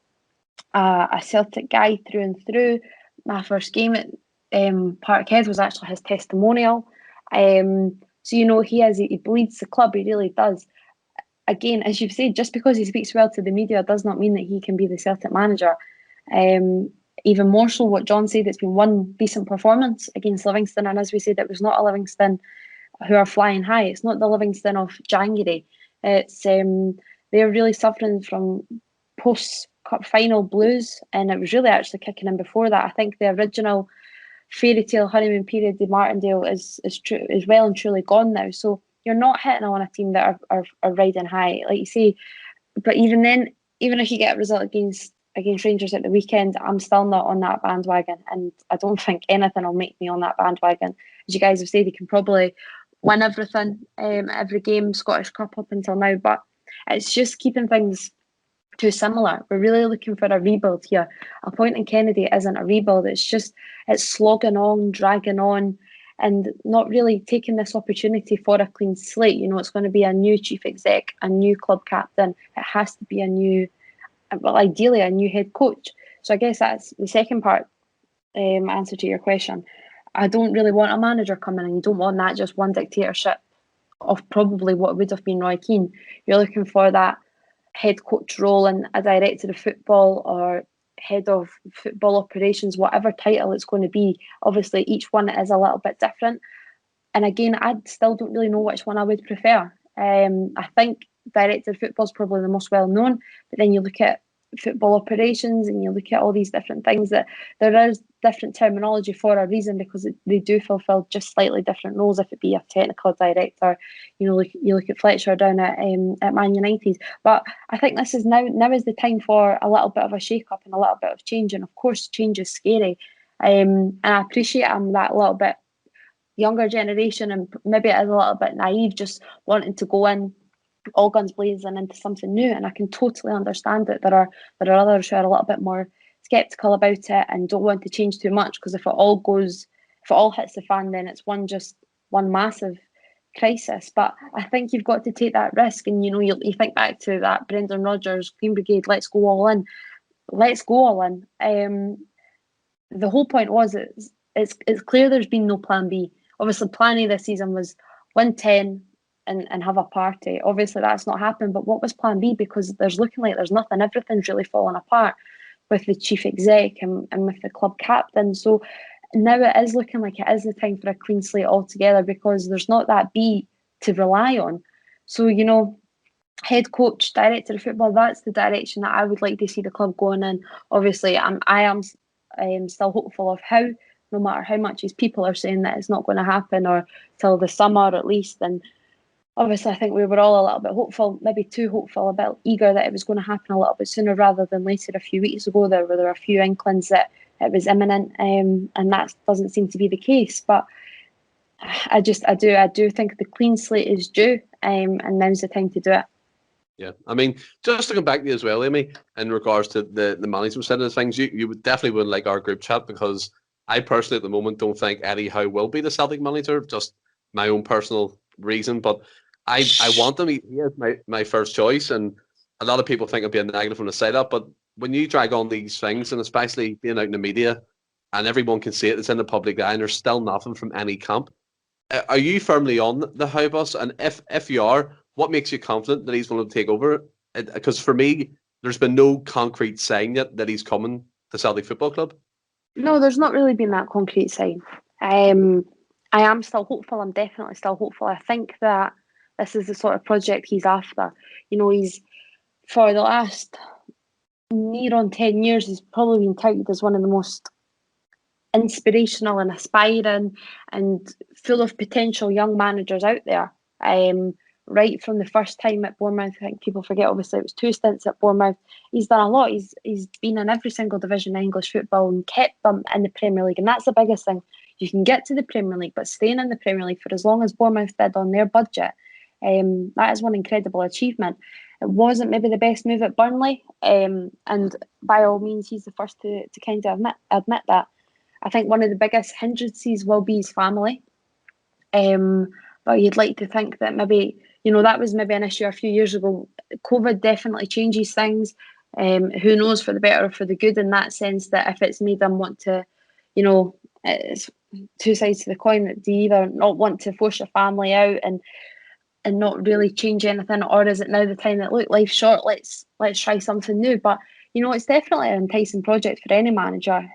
a Celtic guy through and through. My first game at Parkhead was actually his testimonial. So, you know, he bleeds the club, he really does. Again, as you've said, just because he speaks well to the media does not mean that he can be the Celtic manager. Even more so what John said, it's been one decent performance against Livingston, and as we said, it was not a Livingston who are flying high. It's not the Livingston of January. It's they're really suffering from post-cup final blues, and it was really actually kicking in before that. I think the original fairy tale honeymoon period de Martindale is well and truly gone now. So you're not hitting on a team that are riding high, like you say. But even then, even if you get a result against Rangers at the weekend, I'm still not on that bandwagon, and I don't think anything will make me on that bandwagon. As you guys have said, he can probably win everything, every game, Scottish Cup up until now, but it's just keeping things too similar. We're really looking for a rebuild here. Appointing Kennedy isn't a rebuild. It's slogging on, dragging on, and not really taking this opportunity for a clean slate. You know, it's going to be a new chief exec, a new club captain. It has to be ideally a new head coach. So I guess that's the second part, answer to your question. I don't really want a manager coming in. You don't want that just one dictatorship of probably what would have been Roy Keane. You're looking for that head coach role and a director of football or head of football operations, whatever title it's going to be. Obviously, each one is a little bit different. And again, I still don't really know which one I would prefer. I think director of football is probably the most well known, but then you look at football operations and you look at all these different things, that there is different terminology for a reason, because they do fulfill just slightly different roles. If it be a technical director, you know, you look at Fletcher down at Man United. But I think this is now is the time for a little bit of a shake up and a little bit of change. And of course, change is scary. And I appreciate I'm that little bit younger generation, and maybe it is a little bit naive, just wanting to go in all guns blazing into something new. And I can totally understand that there are others who are a little bit more skeptical about it and don't want to change too much, because if it all hits the fan, then it's one massive crisis. But I think you've got to take that risk, and you know, you think back to that Brendan Rodgers Green Brigade, let's go all in. The whole point was it's clear there's been no plan B. Obviously, plan A this season was win 10 and have a party. Obviously, that's not happened. But what was plan B? Because there's looking like there's nothing. Everything's really falling apart with the chief exec and with the club captain. So now it is looking like it is the time for a clean slate altogether, because there's not that B to rely on. So, you know, head coach, director of football, that's the direction that I would like to see the club going in. Obviously, I am still hopeful of how, no matter how much these people are saying that it's not going to happen, or till the summer at least. And obviously, I think we were all a little bit hopeful, maybe too hopeful, a bit eager that it was going to happen a little bit sooner rather than later. A few weeks ago, there were a few inklings that it was imminent, and that doesn't seem to be the case. But I do think the clean slate is due, and now's the time to do it. Yeah, I mean, just to come back to you as well, Amy, in regards to the management side of things, you would definitely wouldn't like our group chat, because I personally at the moment don't think Eddie Howe will be the Celtic manager, just my own personal reason. But I want him. He is my first choice, and a lot of people think I'd be a negative from the side up. But when you drag on these things, and especially being out in the media, and everyone can see it, it's in the public eye, and there's still nothing from any camp. Are you firmly on the Howe bus? And if you are, what makes you confident that he's going to take over? Because for me, there's been no concrete sign yet that he's coming to Celtic Football Club. No, there's not really been that concrete sign. I am still hopeful. I'm definitely still hopeful. I think that this is the sort of project he's after. He's, for the last near on 10 years, he's probably been touted as one of the most inspirational and aspiring and full of potential young managers out there. Right from the first time at Bournemouth, I think people forget, obviously it was 2 stints at Bournemouth. He's done a lot. He's been in every single division of English football and kept them in the Premier League, and that's the biggest thing. You can get to the Premier League, but staying in the Premier League for as long as Bournemouth did on their budget, that is one incredible achievement. It wasn't maybe the best move at Burnley, and by all means he's the first to kind of admit that. I think one of the biggest hindrances will be his family. But you'd like to think that maybe, that was maybe an issue a few years ago. COVID definitely changes things. Who knows, for the better or for the good, in that sense, that if it's made them want to, it's two sides to the coin, that do you either not want to force your family out and not really change anything, or is it now the time that, look, life's short, let's try something new? But, it's definitely an enticing project for any manager.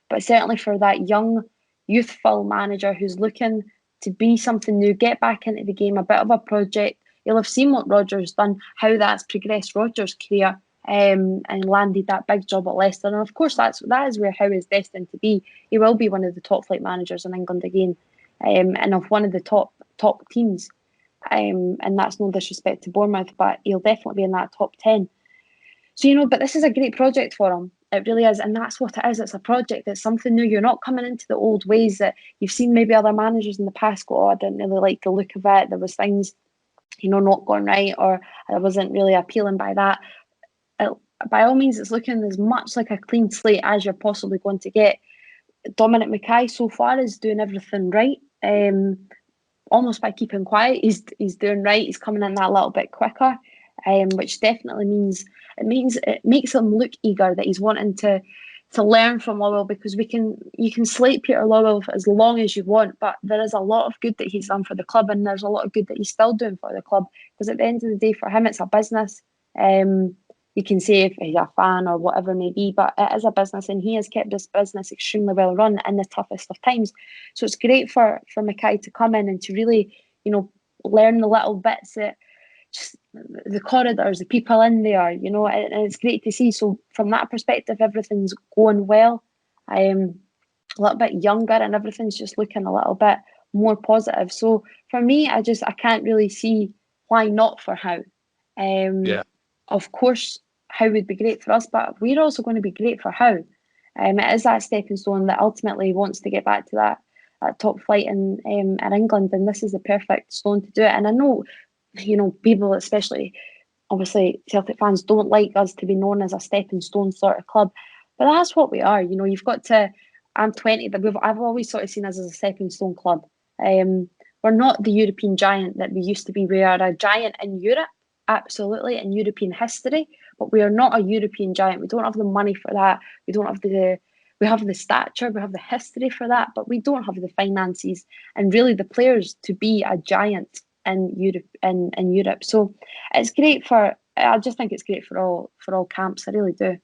But certainly for that young, youthful manager who's looking to be something new, get back into the game, a bit of a project. You'll have seen what Rodgers done, how that's progressed Rodgers' career, and landed that big job at Leicester. And of course, that is where Howe is destined to be. He will be one of the top flight managers in England again, and of one of the top teams. And that's no disrespect to Bournemouth, but he'll definitely be in that top 10. So, but this is a great project for him. It really is, and that's what it is. It's a project. It's something new. You're not coming into the old ways that you've seen maybe other managers in the past go, I didn't really like the look of it. There was things, not going right, or I wasn't really appealing by that. By all means, it's looking as much like a clean slate as you're possibly going to get. Dominic Mackay so far is doing everything right. Almost by keeping quiet, he's doing right. He's coming in that little bit quicker, which definitely means it makes him look eager, that he's wanting to learn from Lowell, because you can slate Peter Lowell for as long as you want, but there is a lot of good that he's done for the club, and there's a lot of good that he's still doing for the club, because at the end of the day, for him, it's a business. You can say if he's a fan or whatever it may be, but it is a business, and he has kept this business extremely well run in the toughest of times. So it's great for Mackay to come in and to really, learn the little bits, that just the corridors, the people in there, and it's great to see. So from that perspective, everything's going well. I'm a little bit younger, and everything's just looking a little bit more positive. So for me, I can't really see why not for Howe. Of course, Howe would be great for us, but we're also going to be great for Howe. It is that stepping stone that ultimately wants to get back to that top flight in England, and this is the perfect stone to do it. And I know, people, especially obviously Celtic fans, don't like us to be known as a stepping stone sort of club, but that's what we are. You've got to. I'm 20. I've always sort of seen us as a stepping stone club. We're not the European giant that we used to be. We are a giant in Europe, absolutely, in European history, but we are not a European giant. We don't have the money for that. We don't have we have the stature, we have the history for that, but we don't have the finances and really the players to be a giant in Europe. So it's great I just think it's great for all camps. I really do.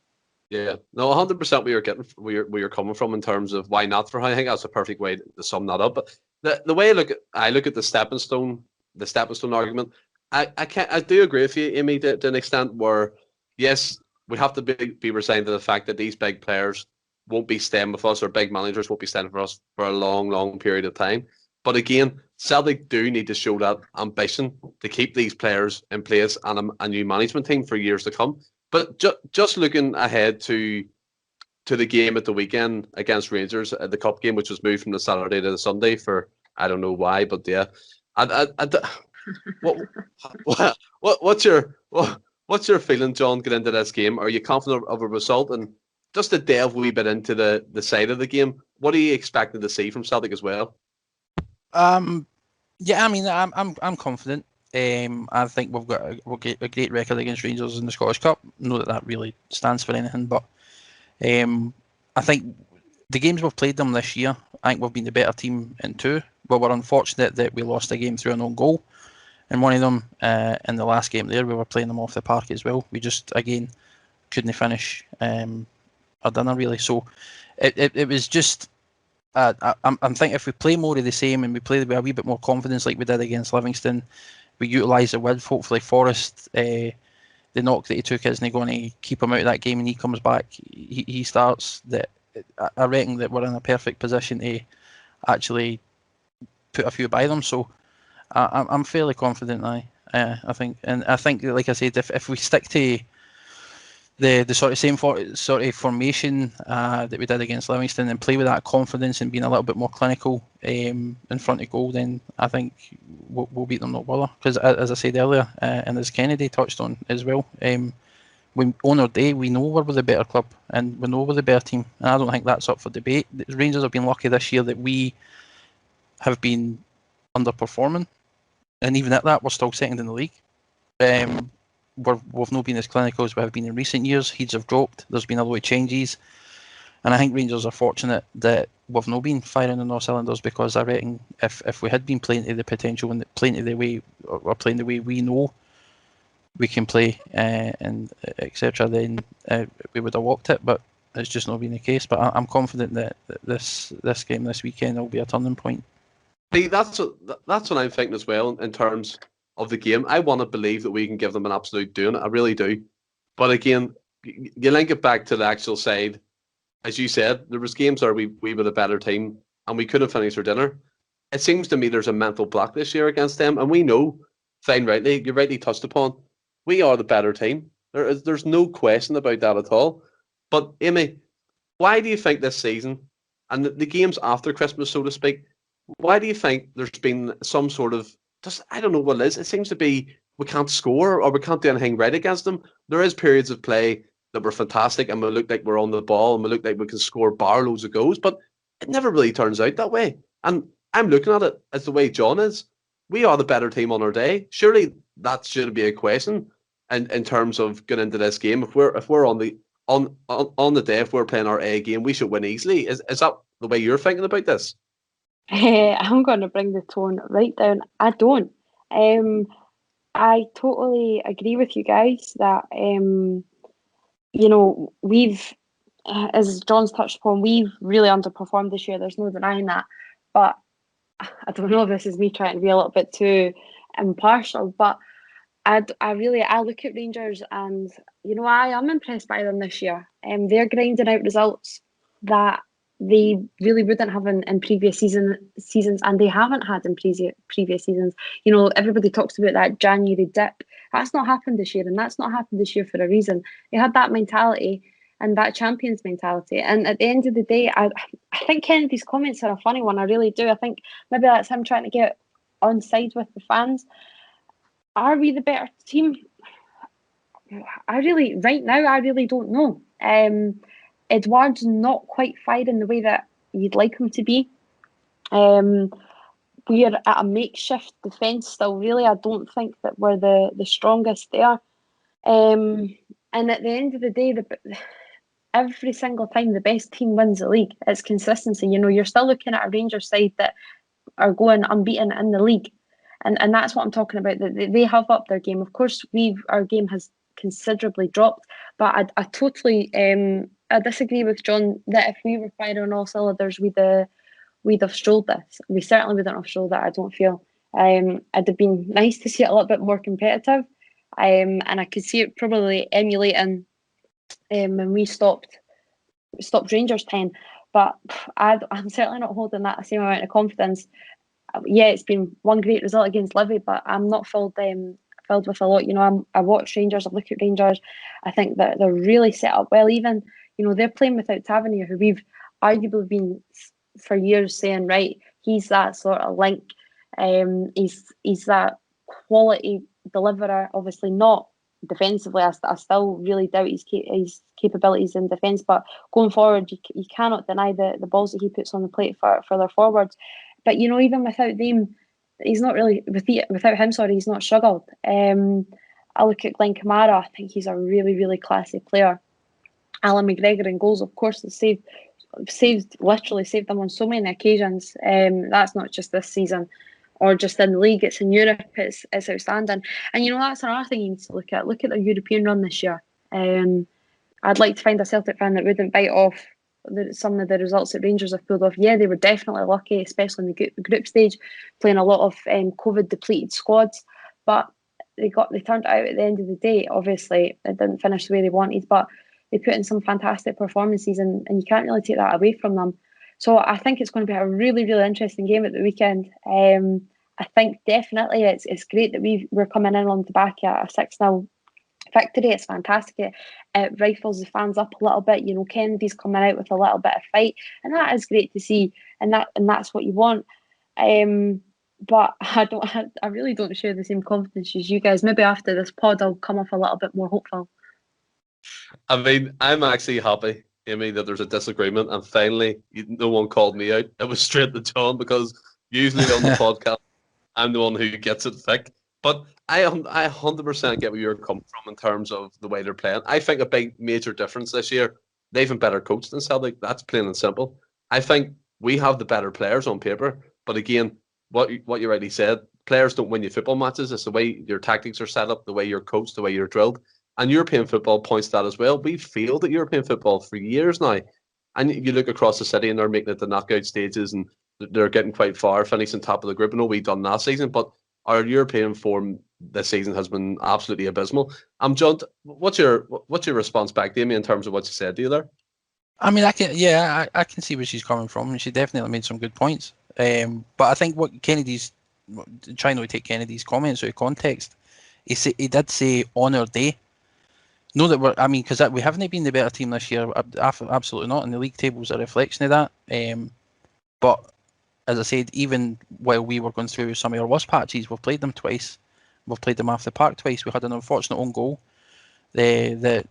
Yeah, no, 100% where you're coming from in terms of why not for Howe. I think that's a perfect way to sum that up. But the way I look at the stepping stone argument, I do agree with you, Amy, to an extent where, yes, we have to be resigned to the fact that these big players won't be staying with us, or big managers won't be staying with us for a long, long period of time. But again, Celtic do need to show that ambition to keep these players in place and a new management team for years to come. But just looking ahead to the game at the weekend against Rangers, the cup game, which was moved from the Saturday to the Sunday for, I don't know why, but yeah. What's your feeling, John, getting into this game? Are you confident of a result? And just to delve a wee bit into the side of the game, what are you expecting to see from Celtic as well? Yeah, I mean, I'm confident. I think we've got a great record against Rangers in the Scottish Cup. Not that really stands for anything, but I think the games we've played them this year, I think we've been the better team in two. But we're unfortunate that we lost a game through an own goal. And one of them, in the last game there, we were playing them off the park as well. We just, again, couldn't finish our dinner, really. So it was just, I'm thinking if we play more of the same and we play with a wee bit more confidence like we did against Livingston, we utilise the width. Hopefully Forrests, the knock that he took isn't going to keep him out of that game, and he comes back, he starts. That I reckon that we're in a perfect position to actually put a few by them. So I'm fairly confident. I think, like I said, if we stick to the sort of same sort of formation that we did against Livingston and play with that confidence and being a little bit more clinical in front of goal, then I think we'll beat them no bother. Because as I said earlier, and as Kennedy touched on as well, when on our day we know we're the better club and we know we're the better team, and I don't think that's up for debate. The Rangers have been lucky this year that we have been underperforming, and even at that we're still second in the league. We've not been as clinical as we have been in recent years. Heads have dropped. There's been a lot of changes, and I think Rangers are fortunate that we've not been firing on all cylinders, because I reckon if we had been playing to the potential and playing to the way, or playing the way we know we can play, and etc., then we would have walked it. But it's just not been the case. But I'm confident that this game this weekend will be a turning point. See, that's what I'm thinking as well in terms of the game. I want to believe that we can give them an absolute doing. I really do. But again, you link it back to the actual side. As you said, there was games where we were the better team and we couldn't finish our dinner. It seems to me there's a mental block this year against them, and we know, fine, rightly, you rightly touched upon, we are the better team. There's no question about that at all. But Amy, why do you think this season, and the games after Christmas, so to speak, why do you think there's been some sort of, just, I don't know what it is, it seems to be we can't score or we can't do anything right against them. There is periods of play that were fantastic and we look like we're on the ball and we look like we can score bar loads of goals, but it never really turns out that way. And I'm looking at it as the way John is. We are the better team on our day. Surely that shouldn't be a question in terms of getting into this game. If we're on the day, if we're playing our A game, we should win easily. Is that the way you're thinking about this? I'm going to bring the tone right down. I don't. I totally agree with you guys that we've, as John's touched upon, we've really underperformed this year. There's no denying that. But I don't know if this is me trying to be a little bit too impartial, but I look at Rangers and, I am impressed by them this year. They're grinding out results that they really wouldn't have in previous seasons, and they haven't had in previous seasons. Everybody talks about that January dip. That's not happened this year, and that's not happened this year for a reason. They had that mentality and that champions mentality. And at the end of the day, I think Kennedy's comments are a funny one. I really do. I think maybe that's him trying to get on side with the fans. Are we the better team? Right now, I really don't know. Edouard's not quite firing the way that you'd like him to be. We are at a makeshift defence still, really. I don't think that we're the strongest there. And at the end of the day, every single time the best team wins the league, it's consistency. You're still looking at a Rangers side that are going unbeaten in the league. And that's what I'm talking about. They have upped their game. Of course, our game has considerably dropped, but I totally I disagree with John that if we were firing on all cylinders, we'd have strolled this. We certainly wouldn't have strolled that, I don't feel. It'd have been nice to see it a little bit more competitive, and I could see it probably emulating when we stopped Rangers 10. But I'm certainly not holding that same amount of confidence. Yeah, it's been one great result against Livy, but I'm not filled with a lot. I watch Rangers, I look at Rangers. I think that they're really set up well. Even, they're playing without Tavernier, who we've arguably been for years saying, right, he's that sort of link. He's that quality deliverer. Obviously not defensively. I still really doubt his capabilities in defence, but going forward, you cannot deny the balls that he puts on the plate for their forwards. But even without them, he's not really without him. Sorry, he's not struggled. I look at Glenn Kamara. I think he's a really, really classy player. Alan McGregor in goals, of course, has literally saved them on so many occasions. That's not just this season or just in the league, it's in Europe. It's outstanding. And that's another thing you need to look at. Look at their European run this year. I'd like to find a Celtic fan that wouldn't bite off some of the results that Rangers have pulled off. Yeah, they were definitely lucky, especially in the group stage, playing a lot of COVID depleted squads, but they turned out at the end of the day. Obviously, it didn't finish the way they wanted, but they put in some fantastic performances, and you can't really take that away from them. So I think it's going to be a really, really interesting game at the weekend. I think definitely it's great that we're coming in on the back at a 6-0 victory. It's fantastic. It rifles the fans up a little bit. Kennedy's coming out with a little bit of fight, and that is great to see. And that's what you want. But I really don't share the same confidence as you guys. Maybe after this pod, I'll come off a little bit more hopeful. I mean, I'm actually happy, Amy, that there's a disagreement, and finally, no one called me out. It was straight to John, because usually on the podcast, I'm the one who gets it thick. But I 100% get where you're coming from in terms of the way they're playing. I think a big major difference this year, they've been better coached than Celtic. That's plain and simple. I think we have the better players on paper, but again, what you rightly said, players don't win you football matches. It's the way your tactics are set up, the way you're coached, the way you're drilled. And European football points to that as well. We've failed at European football for years now. And you look across the city and they're making it to knockout stages and they're getting quite far, finishing top of the group. I know we've done last season, but our European form this season has been absolutely abysmal. John, what's your response back to Amy in terms of what she said to you there? I mean, I can see where she's coming from. She definitely made some good points. But I think what Kennedy's trying not to take Kennedy's comments out of context. He did say on our day. No, because we haven't been the better team this year. Absolutely not. And the league table's a reflection of that. But as I said, even while we were going through some of our worst patches, we've played them twice. We've played them off the park twice. We had an unfortunate own goal. That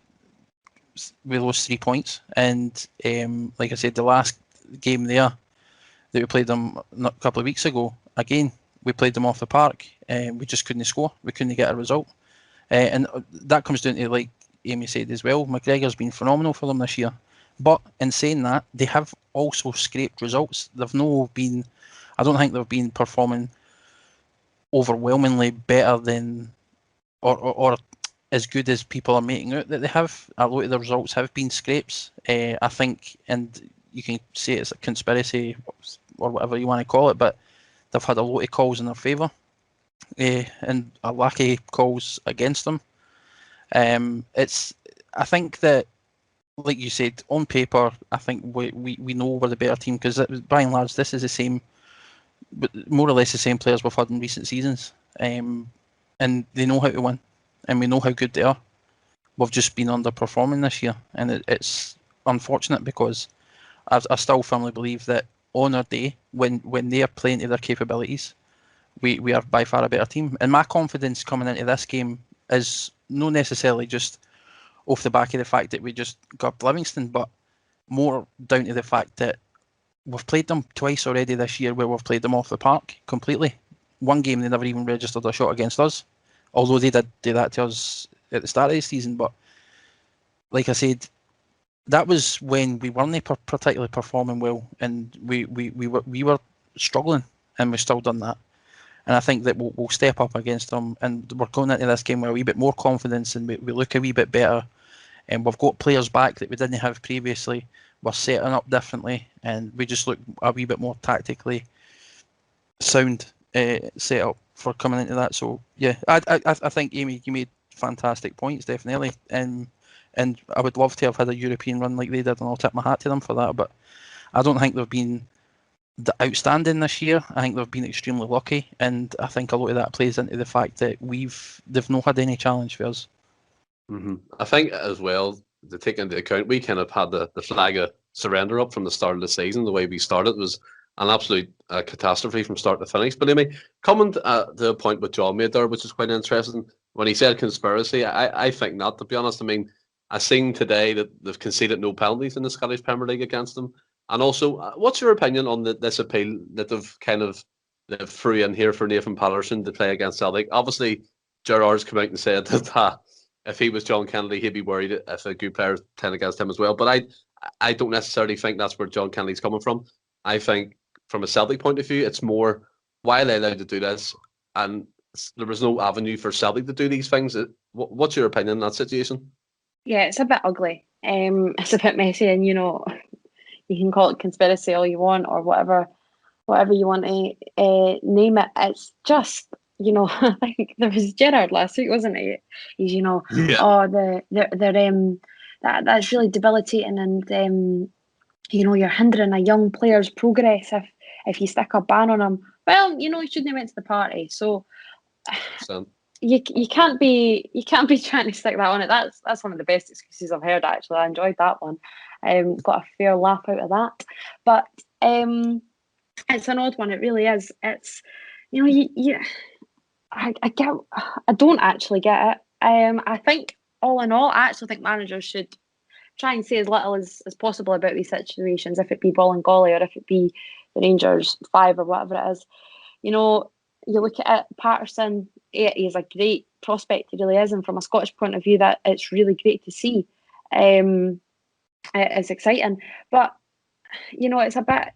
we lost 3 points. And like I said, the last game there that we played them a couple of weeks ago, again, we played them off the park. We just couldn't score. We couldn't get a result. And that comes down to, like Amy said as well, McGregor's been phenomenal for them this year. But in saying that, they have also scraped results. I don't think they've been performing overwhelmingly better than or as good as people are making out that they have. A lot of the results have been scrapes. I think, and you can say it's a conspiracy or whatever you want to call it, but they've had a lot of calls in their favour and a lack of calls against them. I think that, like you said, on paper, I think we know we're the better team, because by and large, this is the same, more or less the same players we've had in recent seasons, and they know how to win, and we know how good they are. We've just been underperforming this year, and it's unfortunate, because I still firmly believe that on our day, when they are playing to their capabilities, we are by far a better team. And my confidence coming into this game is not necessarily just off the back of the fact that we just got Livingston, but more down to the fact that we've played them twice already this year, where we've played them off the park completely. One game they never even registered a shot against us, although they did do that to us at the start of the season. But like I said, that was when we weren't particularly performing well, and we were struggling, and we've still done that. And I think that we'll step up against them, and we're going into this game with a wee bit more confidence, and we look a wee bit better. And we've got players back that we didn't have previously. We're setting up differently, and we just look a wee bit more tactically sound set up for coming into that. So yeah, I think, Amy, you made fantastic points, definitely, and I would love to have had a European run like they did, and I'll tip my hat to them for that. But I don't think they've been outstanding this year. I think they've been extremely lucky, and I think a lot of that plays into the fact that they've not had any challenge for us. Mm-hmm. I think as well, to take into account, we kind of had the flag of surrender up from the start of the season. The way we started was an absolute catastrophe from start to finish. But anyway, coming to the point with John made there, which is quite interesting, when he said conspiracy, I think not, to be honest. I mean, I seen today that they've conceded no penalties in the Scottish Premier League against them. And also, what's your opinion on this appeal that they've threw in here for Nathan Patterson to play against Celtic? Obviously, Gerrard's come out and said that if he was John Kennedy, he'd be worried if a good player's playing against him as well. But I don't necessarily think that's where John Kennedy's coming from. I think from a Celtic point of view, it's more, why are they allowed to do this? And there was no avenue for Celtic to do these things. What's your opinion on that situation? Yeah, it's a bit ugly. It's a bit messy, and you can call it conspiracy all you want, or whatever you want to name it. It's just, I think there was Gerrard last week, wasn't it? He's, Yeah. oh, they're that's really debilitating, and you're hindering a young player's progress if you stick a ban on him. Well, he shouldn't have went to the party. So you can't be trying to stick that on it. That's one of the best excuses I've heard, actually. I enjoyed that one. Got a fair laugh out of that. But it's an odd one. It really is. It's I don't actually get it. I think all in all, I actually think managers should try and say as little as possible about these situations, if it be Bolingoli or if it be the Rangers 5 or whatever it is. You look at it, Patterson, he is a great prospect, he really is, and from a Scottish point of view, that it's really great to see. It's exciting, but it's a bit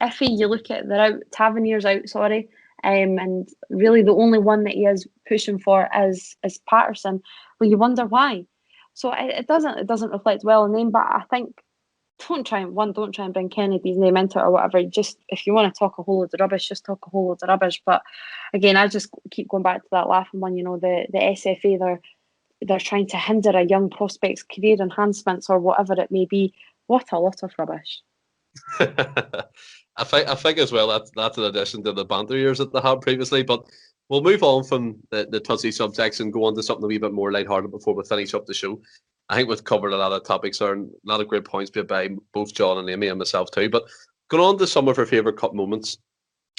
iffy. You look at, they're out, Tavernier's out, sorry, and really the only one that he is pushing for is Patterson. Well, you wonder why. So it doesn't reflect well on them. But I think don't try and bring Kennedy's name into it or whatever. Just, if you want to talk a whole load of rubbish, just talk a whole load of rubbish. But again, I just keep going back to that laughing one. The SFA, they're trying to hinder a young prospect's career enhancements or whatever it may be. What a lot of rubbish. I think as well that's an addition to the banter years that they had previously. But we'll move on from the touchy subjects and go on to something a wee bit more lighthearted before we finish up the show. I think we've covered a lot of topics there and a lot of great points made by both John and Amy and myself too. But going on to some of our favourite cup moments,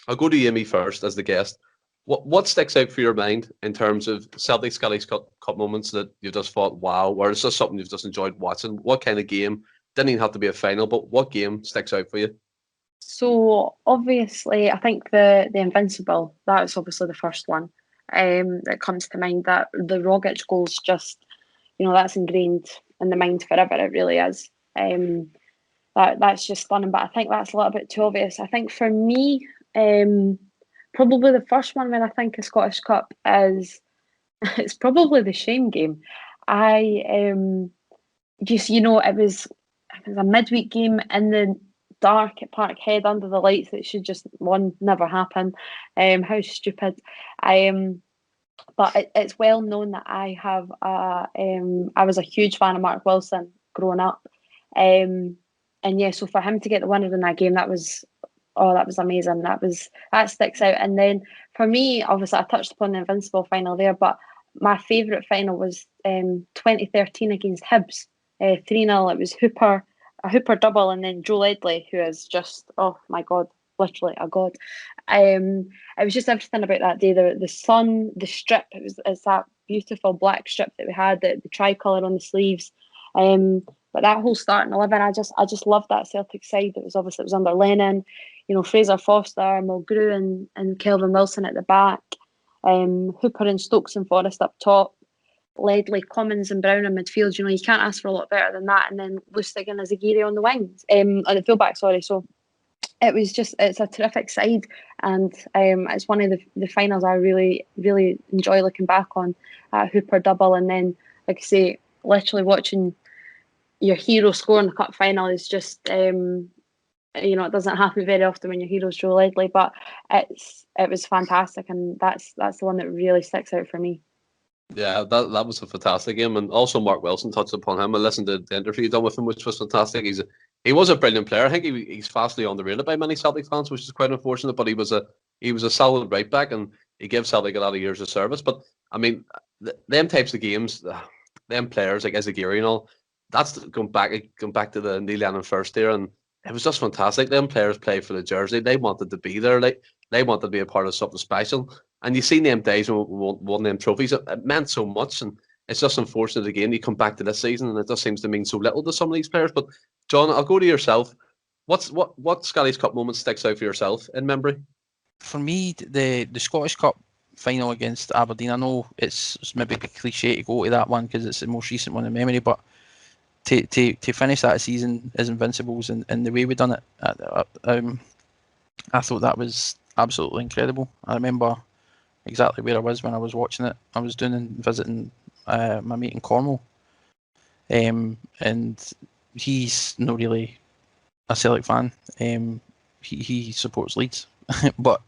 I'll go to Amy first as the guest. What sticks out for your mind in terms of Celtic Scottish Cup moments that you've just thought, wow, or is this something you've just enjoyed watching? What kind of game? Didn't even have to be a final, but what game sticks out for you? So obviously, I think the Invincible, that's obviously the first one that comes to mind. That the Rogic goal's just, that's ingrained in the mind forever. It really is. That's just stunning. But I think that's a little bit too obvious. I think for me, probably the first one when I think of Scottish Cup is it's probably the Shame game. It was a midweek game in the dark at Parkhead under the lights that should just never happen. How stupid. But it's well known that I was a huge fan of Mark Wilson growing up. And yeah, so for him to get the winner in that game, that was amazing. That sticks out. And then for me, obviously I touched upon the Invincible final there, but my favourite final was 2013 against Hibs, 3-0. It was a Hooper double, and then Joe Ledley, who is just, oh my God, literally a god. It was just everything about that day. The sun, the strip, it's that beautiful black strip that we had, the tricolour on the sleeves. But that whole starting 11, I just loved that Celtic side. It was under Lennon, Fraser Foster, Mulgrew and Kelvin Wilson at the back, Hooper and Stokes and Forrest up top, Ledley, Cummins and Brown in midfield. You can't ask for a lot better than that. And then Lustig and Azagiri on the wings, on the fullback, sorry. So it's a terrific side, and it's one of the finals I really, really enjoy looking back on. Hooper double, and then, like I say, literally watching your hero score in the cup final is just, it doesn't happen very often when your hero's Joe Ledley, but it was fantastic, and that's the one that really sticks out for me. Yeah, that was a fantastic game, and also Mark Wilson touched upon him. I listened to the interview done with him, which was fantastic. He was a brilliant player. I think he's vastly underrated by many Celtic fans, which is quite unfortunate. But he was a solid right back, and he gave Celtic a lot of years of service. But I mean, them types of games, them players like Azagiri and all, that's going back to the Neil Lennon first era, and it was just fantastic. Them players played for the jersey. They wanted to be there. Like they wanted to be a part of something special. And you seen them days when we won them trophies. It meant so much, and it's just unfortunate again. You come back to this season, and it just seems to mean so little to some of these players. But John, I'll go to yourself. What Scottish Cup moment sticks out for yourself in memory? For me, the Scottish Cup final against Aberdeen. I know it's maybe a cliche to go to that one because it's the most recent one in memory, but to finish that season as Invincibles and the way we done it, I thought that was absolutely incredible. I remember exactly where I was when I was watching it. I was visiting my mate in Cornwall, and he's not really a Celtic fan. He supports Leeds, but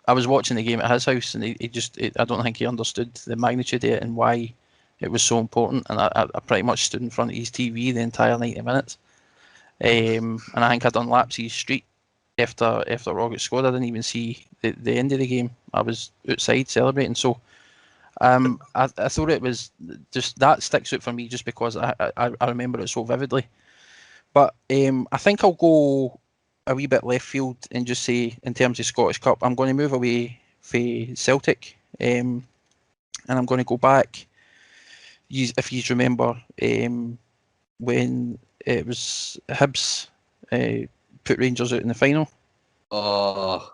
I was watching the game at his house, and I don't think he understood the magnitude of it and why it was so important. And I pretty much stood in front of his TV the entire 90 minutes. And I think I done laps his street after Rocket scored. I didn't even see the end of the game. I was outside celebrating. So I thought it was just that sticks out for me just because I remember it so vividly. But I think I'll go a wee bit left field and just say, in terms of Scottish Cup, I'm going to move away for Celtic, and I'm going to go back. If you remember, when it was Hibs put Rangers out in the final. Oh,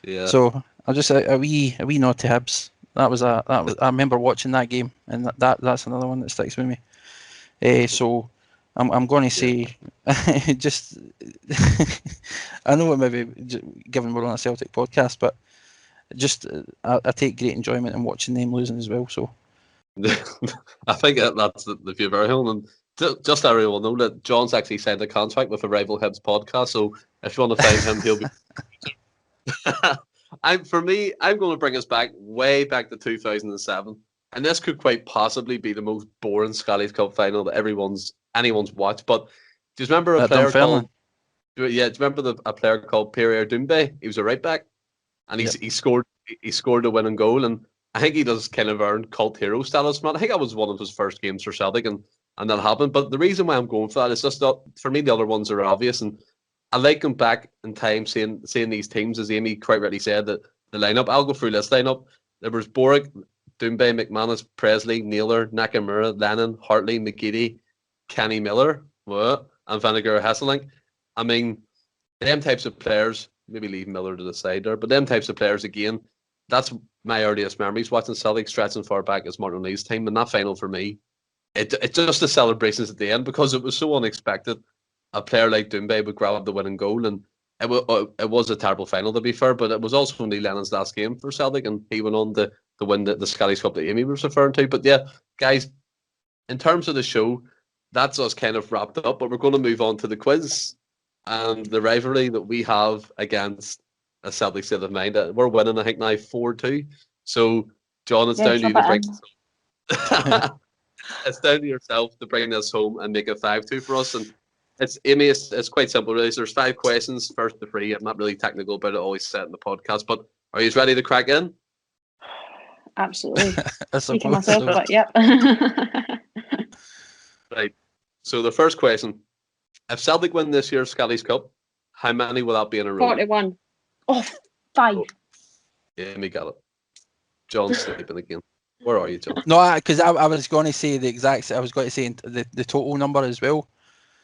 yeah. So I'll just a wee nod to Hibs. I remember watching that game, and that's another one that sticks with me. So I'm going to say, just I know it maybe given we're on a Celtic podcast, but just I take great enjoyment in watching them losing as well. So I think that's the view of everyone. And just so everyone know that John's actually signed a contract with a rival Hibs podcast. So if you want to find him, he'll be. For me, I'm going to bring us way back to 2007. And this could quite possibly be the most boring Scottish Cup final that anyone's watched. But do you remember a player called? Yeah, do you remember a player called Pierre Doumbé? He was a right back, and he scored the winning goal, and I think he does kind of earn cult hero status. Man, I think that was one of his first games for Celtic, and that happened. But the reason why I'm going for that is just that for me the other ones are obvious, and I like going back in time seeing these teams, as Amy quite rightly said, that the lineup. I'll go through this lineup. There was Boric, Doumbé, McManus, Presley, Naylor, Nakamura, Lennon, Hartley, McGeady, Kenny Miller, and Vinegar Hesselink. I mean, them types of players, maybe leave Miller to the side there, but them types of players, again, that's my earliest memories watching Celtic stretching far back as Martin O'Neill's team. And that final for me, it just the celebrations at the end, because it was so unexpected. A player like Doumbé would grab the winning goal, and it was a terrible final, to be fair, but it was also Neil Lennon's last game for Celtic, and he went on to win the Scottish Cup that Amy was referring to. But yeah, guys, in terms of the show, that's us kind of wrapped up, but we're going to move on to the quiz and the rivalry that we have against a Celtic state of mind. We're winning, I think, now 4-2. So, John, it's down to you to bring it's down to yourself to bring this home and make it 5-2 for us. And it's quite simple, really. So there's 5 questions, first to 3. I'm not really technical about it, always said in the podcast, but are you ready to crack in? Absolutely. Speaking myself, but yep. Right. So the first question: if Celtic win this year's Scottish Cup, how many will that be in a row? 41. Oh, 5. Oh. Yeah, me got it. John's sleeping again. Where are you, John? No, because I was going to say the exact. I was going to say the total number as well.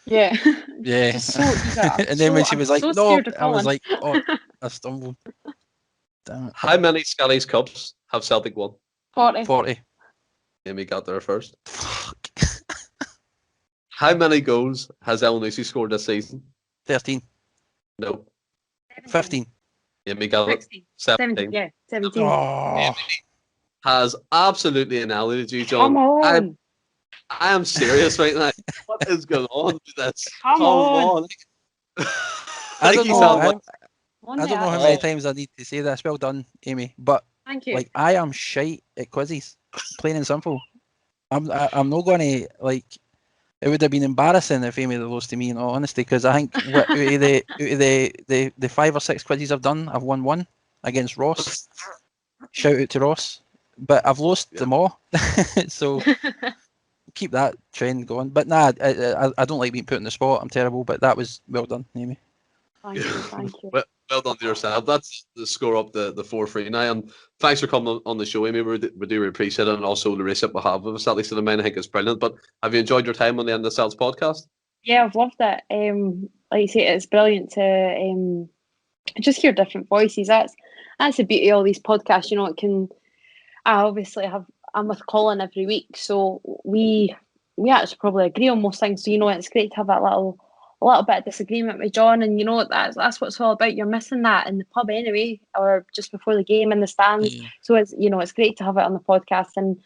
Yeah. Yeah. And then when she was like, "No," I was like, "Oh, I stumbled." Damn it. How many Scottish Cups have Celtic won? 40. Amy got there first. Fuck. How many goals has Elyounoussi scored this season? 13. No. 15. Amy got it. 17. Yeah, 17. Oh. Has absolutely annihilated you, John. Come on. I am serious right now. What is going on with this? Come on. I don't know how many Yeah. times I need to say this. Well done, Amy. But Thank you. like, I am shite at quizzes, plain and simple. I'm not going to like. It would have been embarrassing if Amy had lost to me, in all honesty, because I think out of the 5 or 6 quizzes I've done, I've won 1 against Ross. Shout out to Ross, but I've lost them all. So keep that trend going. But nah, I don't like being put on the spot. I'm terrible, but that was well done, Amy. Thank you. Well done to yourself. That's the score up the 4-3 now. And thanks for coming on the show, Amy. We do really appreciate it. And also the relationship we have with us, at least in the men, I think it's brilliant. But have you enjoyed your time on the End of the Celts podcast? Yeah, I've loved it. Like you say, it's brilliant to just hear different voices. That's the beauty of all these podcasts. You know, it can. I'm with Colin every week, so we actually probably agree on most things. So you know, it's great to have that little bit of disagreement with John, and you know that's what it's all about. You're missing that in the pub anyway, or just before the game in the stands. Yeah. So it's great to have it on the podcast, and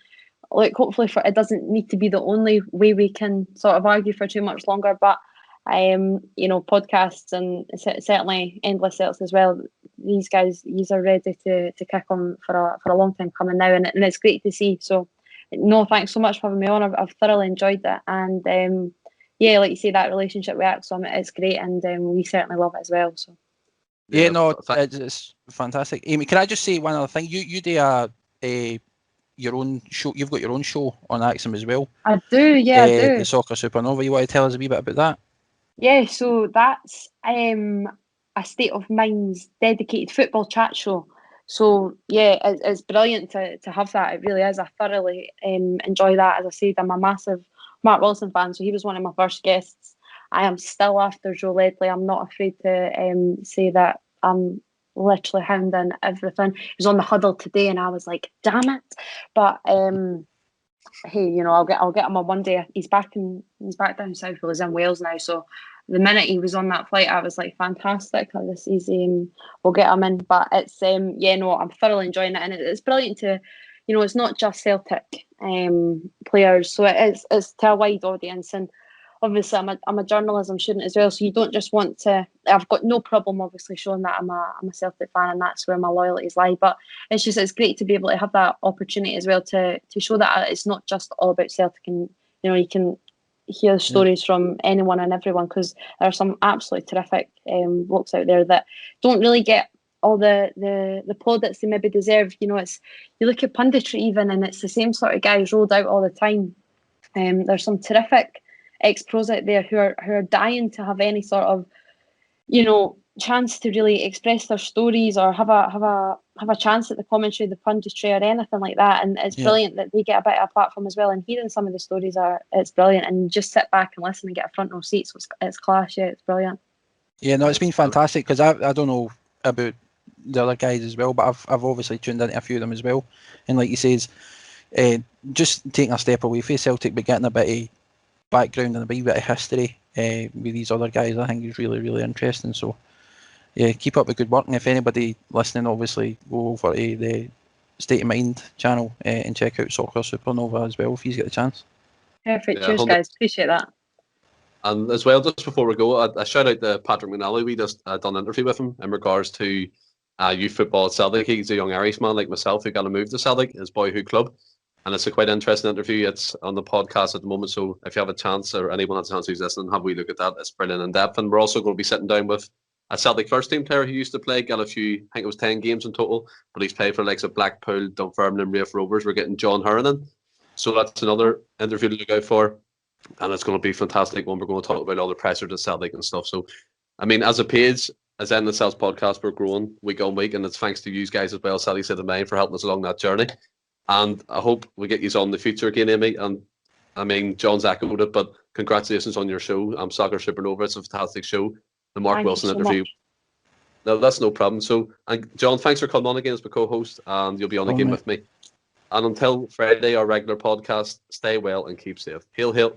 like hopefully it doesn't need to be the only way we can sort of argue for too much longer. But podcasts and certainly Endless Celts as well. These guys are ready to kick on for a long time coming now, and it's great to see. So no, thanks so much for having me on. I've thoroughly enjoyed it, and like you say, that relationship with ACSOM, it's great, and we certainly love it as well. So it's fantastic. Amy, can I just say one other thing? You do your own show. You've got your own show on ACSOM as well. I do, yeah, I do. The Soccer Supernova. You want to tell us a wee bit about that? Yeah, so that's a State of Mind's dedicated football chat show. So yeah, it's brilliant to have that. It really is. I thoroughly enjoy that. As I said, I'm a massive Mark Wilson fan, so he was one of my first guests. I am still after Joe Ledley. I'm not afraid to say that I'm literally hounding everything. He was on the huddle today, and I was like, damn it. But hey, I'll get him on one day. He's back down south. Well, he's in Wales now. So the minute he was on that flight, I was like, fantastic. This is we'll get him in. But it's I'm thoroughly enjoying it, and it's brilliant to, it's not just Celtic players. So it's to a wide audience, and obviously I'm a journalism student as well. So you don't just want to. I've got no problem obviously showing that I'm a Celtic fan, and that's where my loyalties lie. But it's great to be able to have that opportunity as well to show that it's not just all about Celtic, and you can hear stories from anyone and everyone, because there are some absolutely terrific blokes out there that don't really get all the plaudits they maybe deserve. You look at punditry even, and it's the same sort of guys rolled out all the time. There's some terrific ex-pros out there who are dying to have any sort of chance to really express their stories, or have a chance at the commentary, the punditry, or anything like that. And it's brilliant that they get a bit of a platform as well. And hearing some of the stories it's brilliant. And just sit back and listen and get a front row seat. So it's class. Yeah, it's brilliant. Yeah, no, it's been fantastic, because I don't know about the other guys as well, but I've obviously tuned into a few of them as well. And like you says, just taking a step away from Celtic, but getting a bit of background and a wee bit of history with these other guys, I think is really, really interesting. So yeah, keep up the good work, and if anybody listening, obviously go over to the State of Mind channel and check out Soccer Supernova as well if you get a chance. Perfect. Cheers, guys. Appreciate that. And as well, just before we go, I shout out to Patrick McNally. We just done an interview with him in regards to youth football at Celtic. He's a young Irishman like myself who got to move to Celtic, his boyhood club. And it's a quite interesting interview. It's on the podcast at the moment. So if you have a chance, or anyone has a chance who's listening, have a wee look at that. It's brilliant in depth. And we're also going to be sitting down with a Celtic first team player who used to play, got a few, I think it was 10 games in total, but he's played for the likes of Blackpool, Dunfermline and Rafe Rovers. We're getting John Hurrinan. So that's another interview to look out for. And it's going to be fantastic when we're going to talk about all the pressure to Celtic and stuff. So, I mean, as a page, as End of the Celts podcast, we're growing week on week, and it's thanks to you guys as well, Sally Said of Mine, for helping us along that journey. And I hope we get you on in the future again, Amy. And I mean, John's echoed it, but congratulations on your show. Soccer Supernova. It's a fantastic show. The Mark Wilson interview. No, that's no problem. So, and John, thanks for coming on again as my co-host, and you'll be on again with me. And until Friday, our regular podcast, stay well and keep safe. Hail, hail.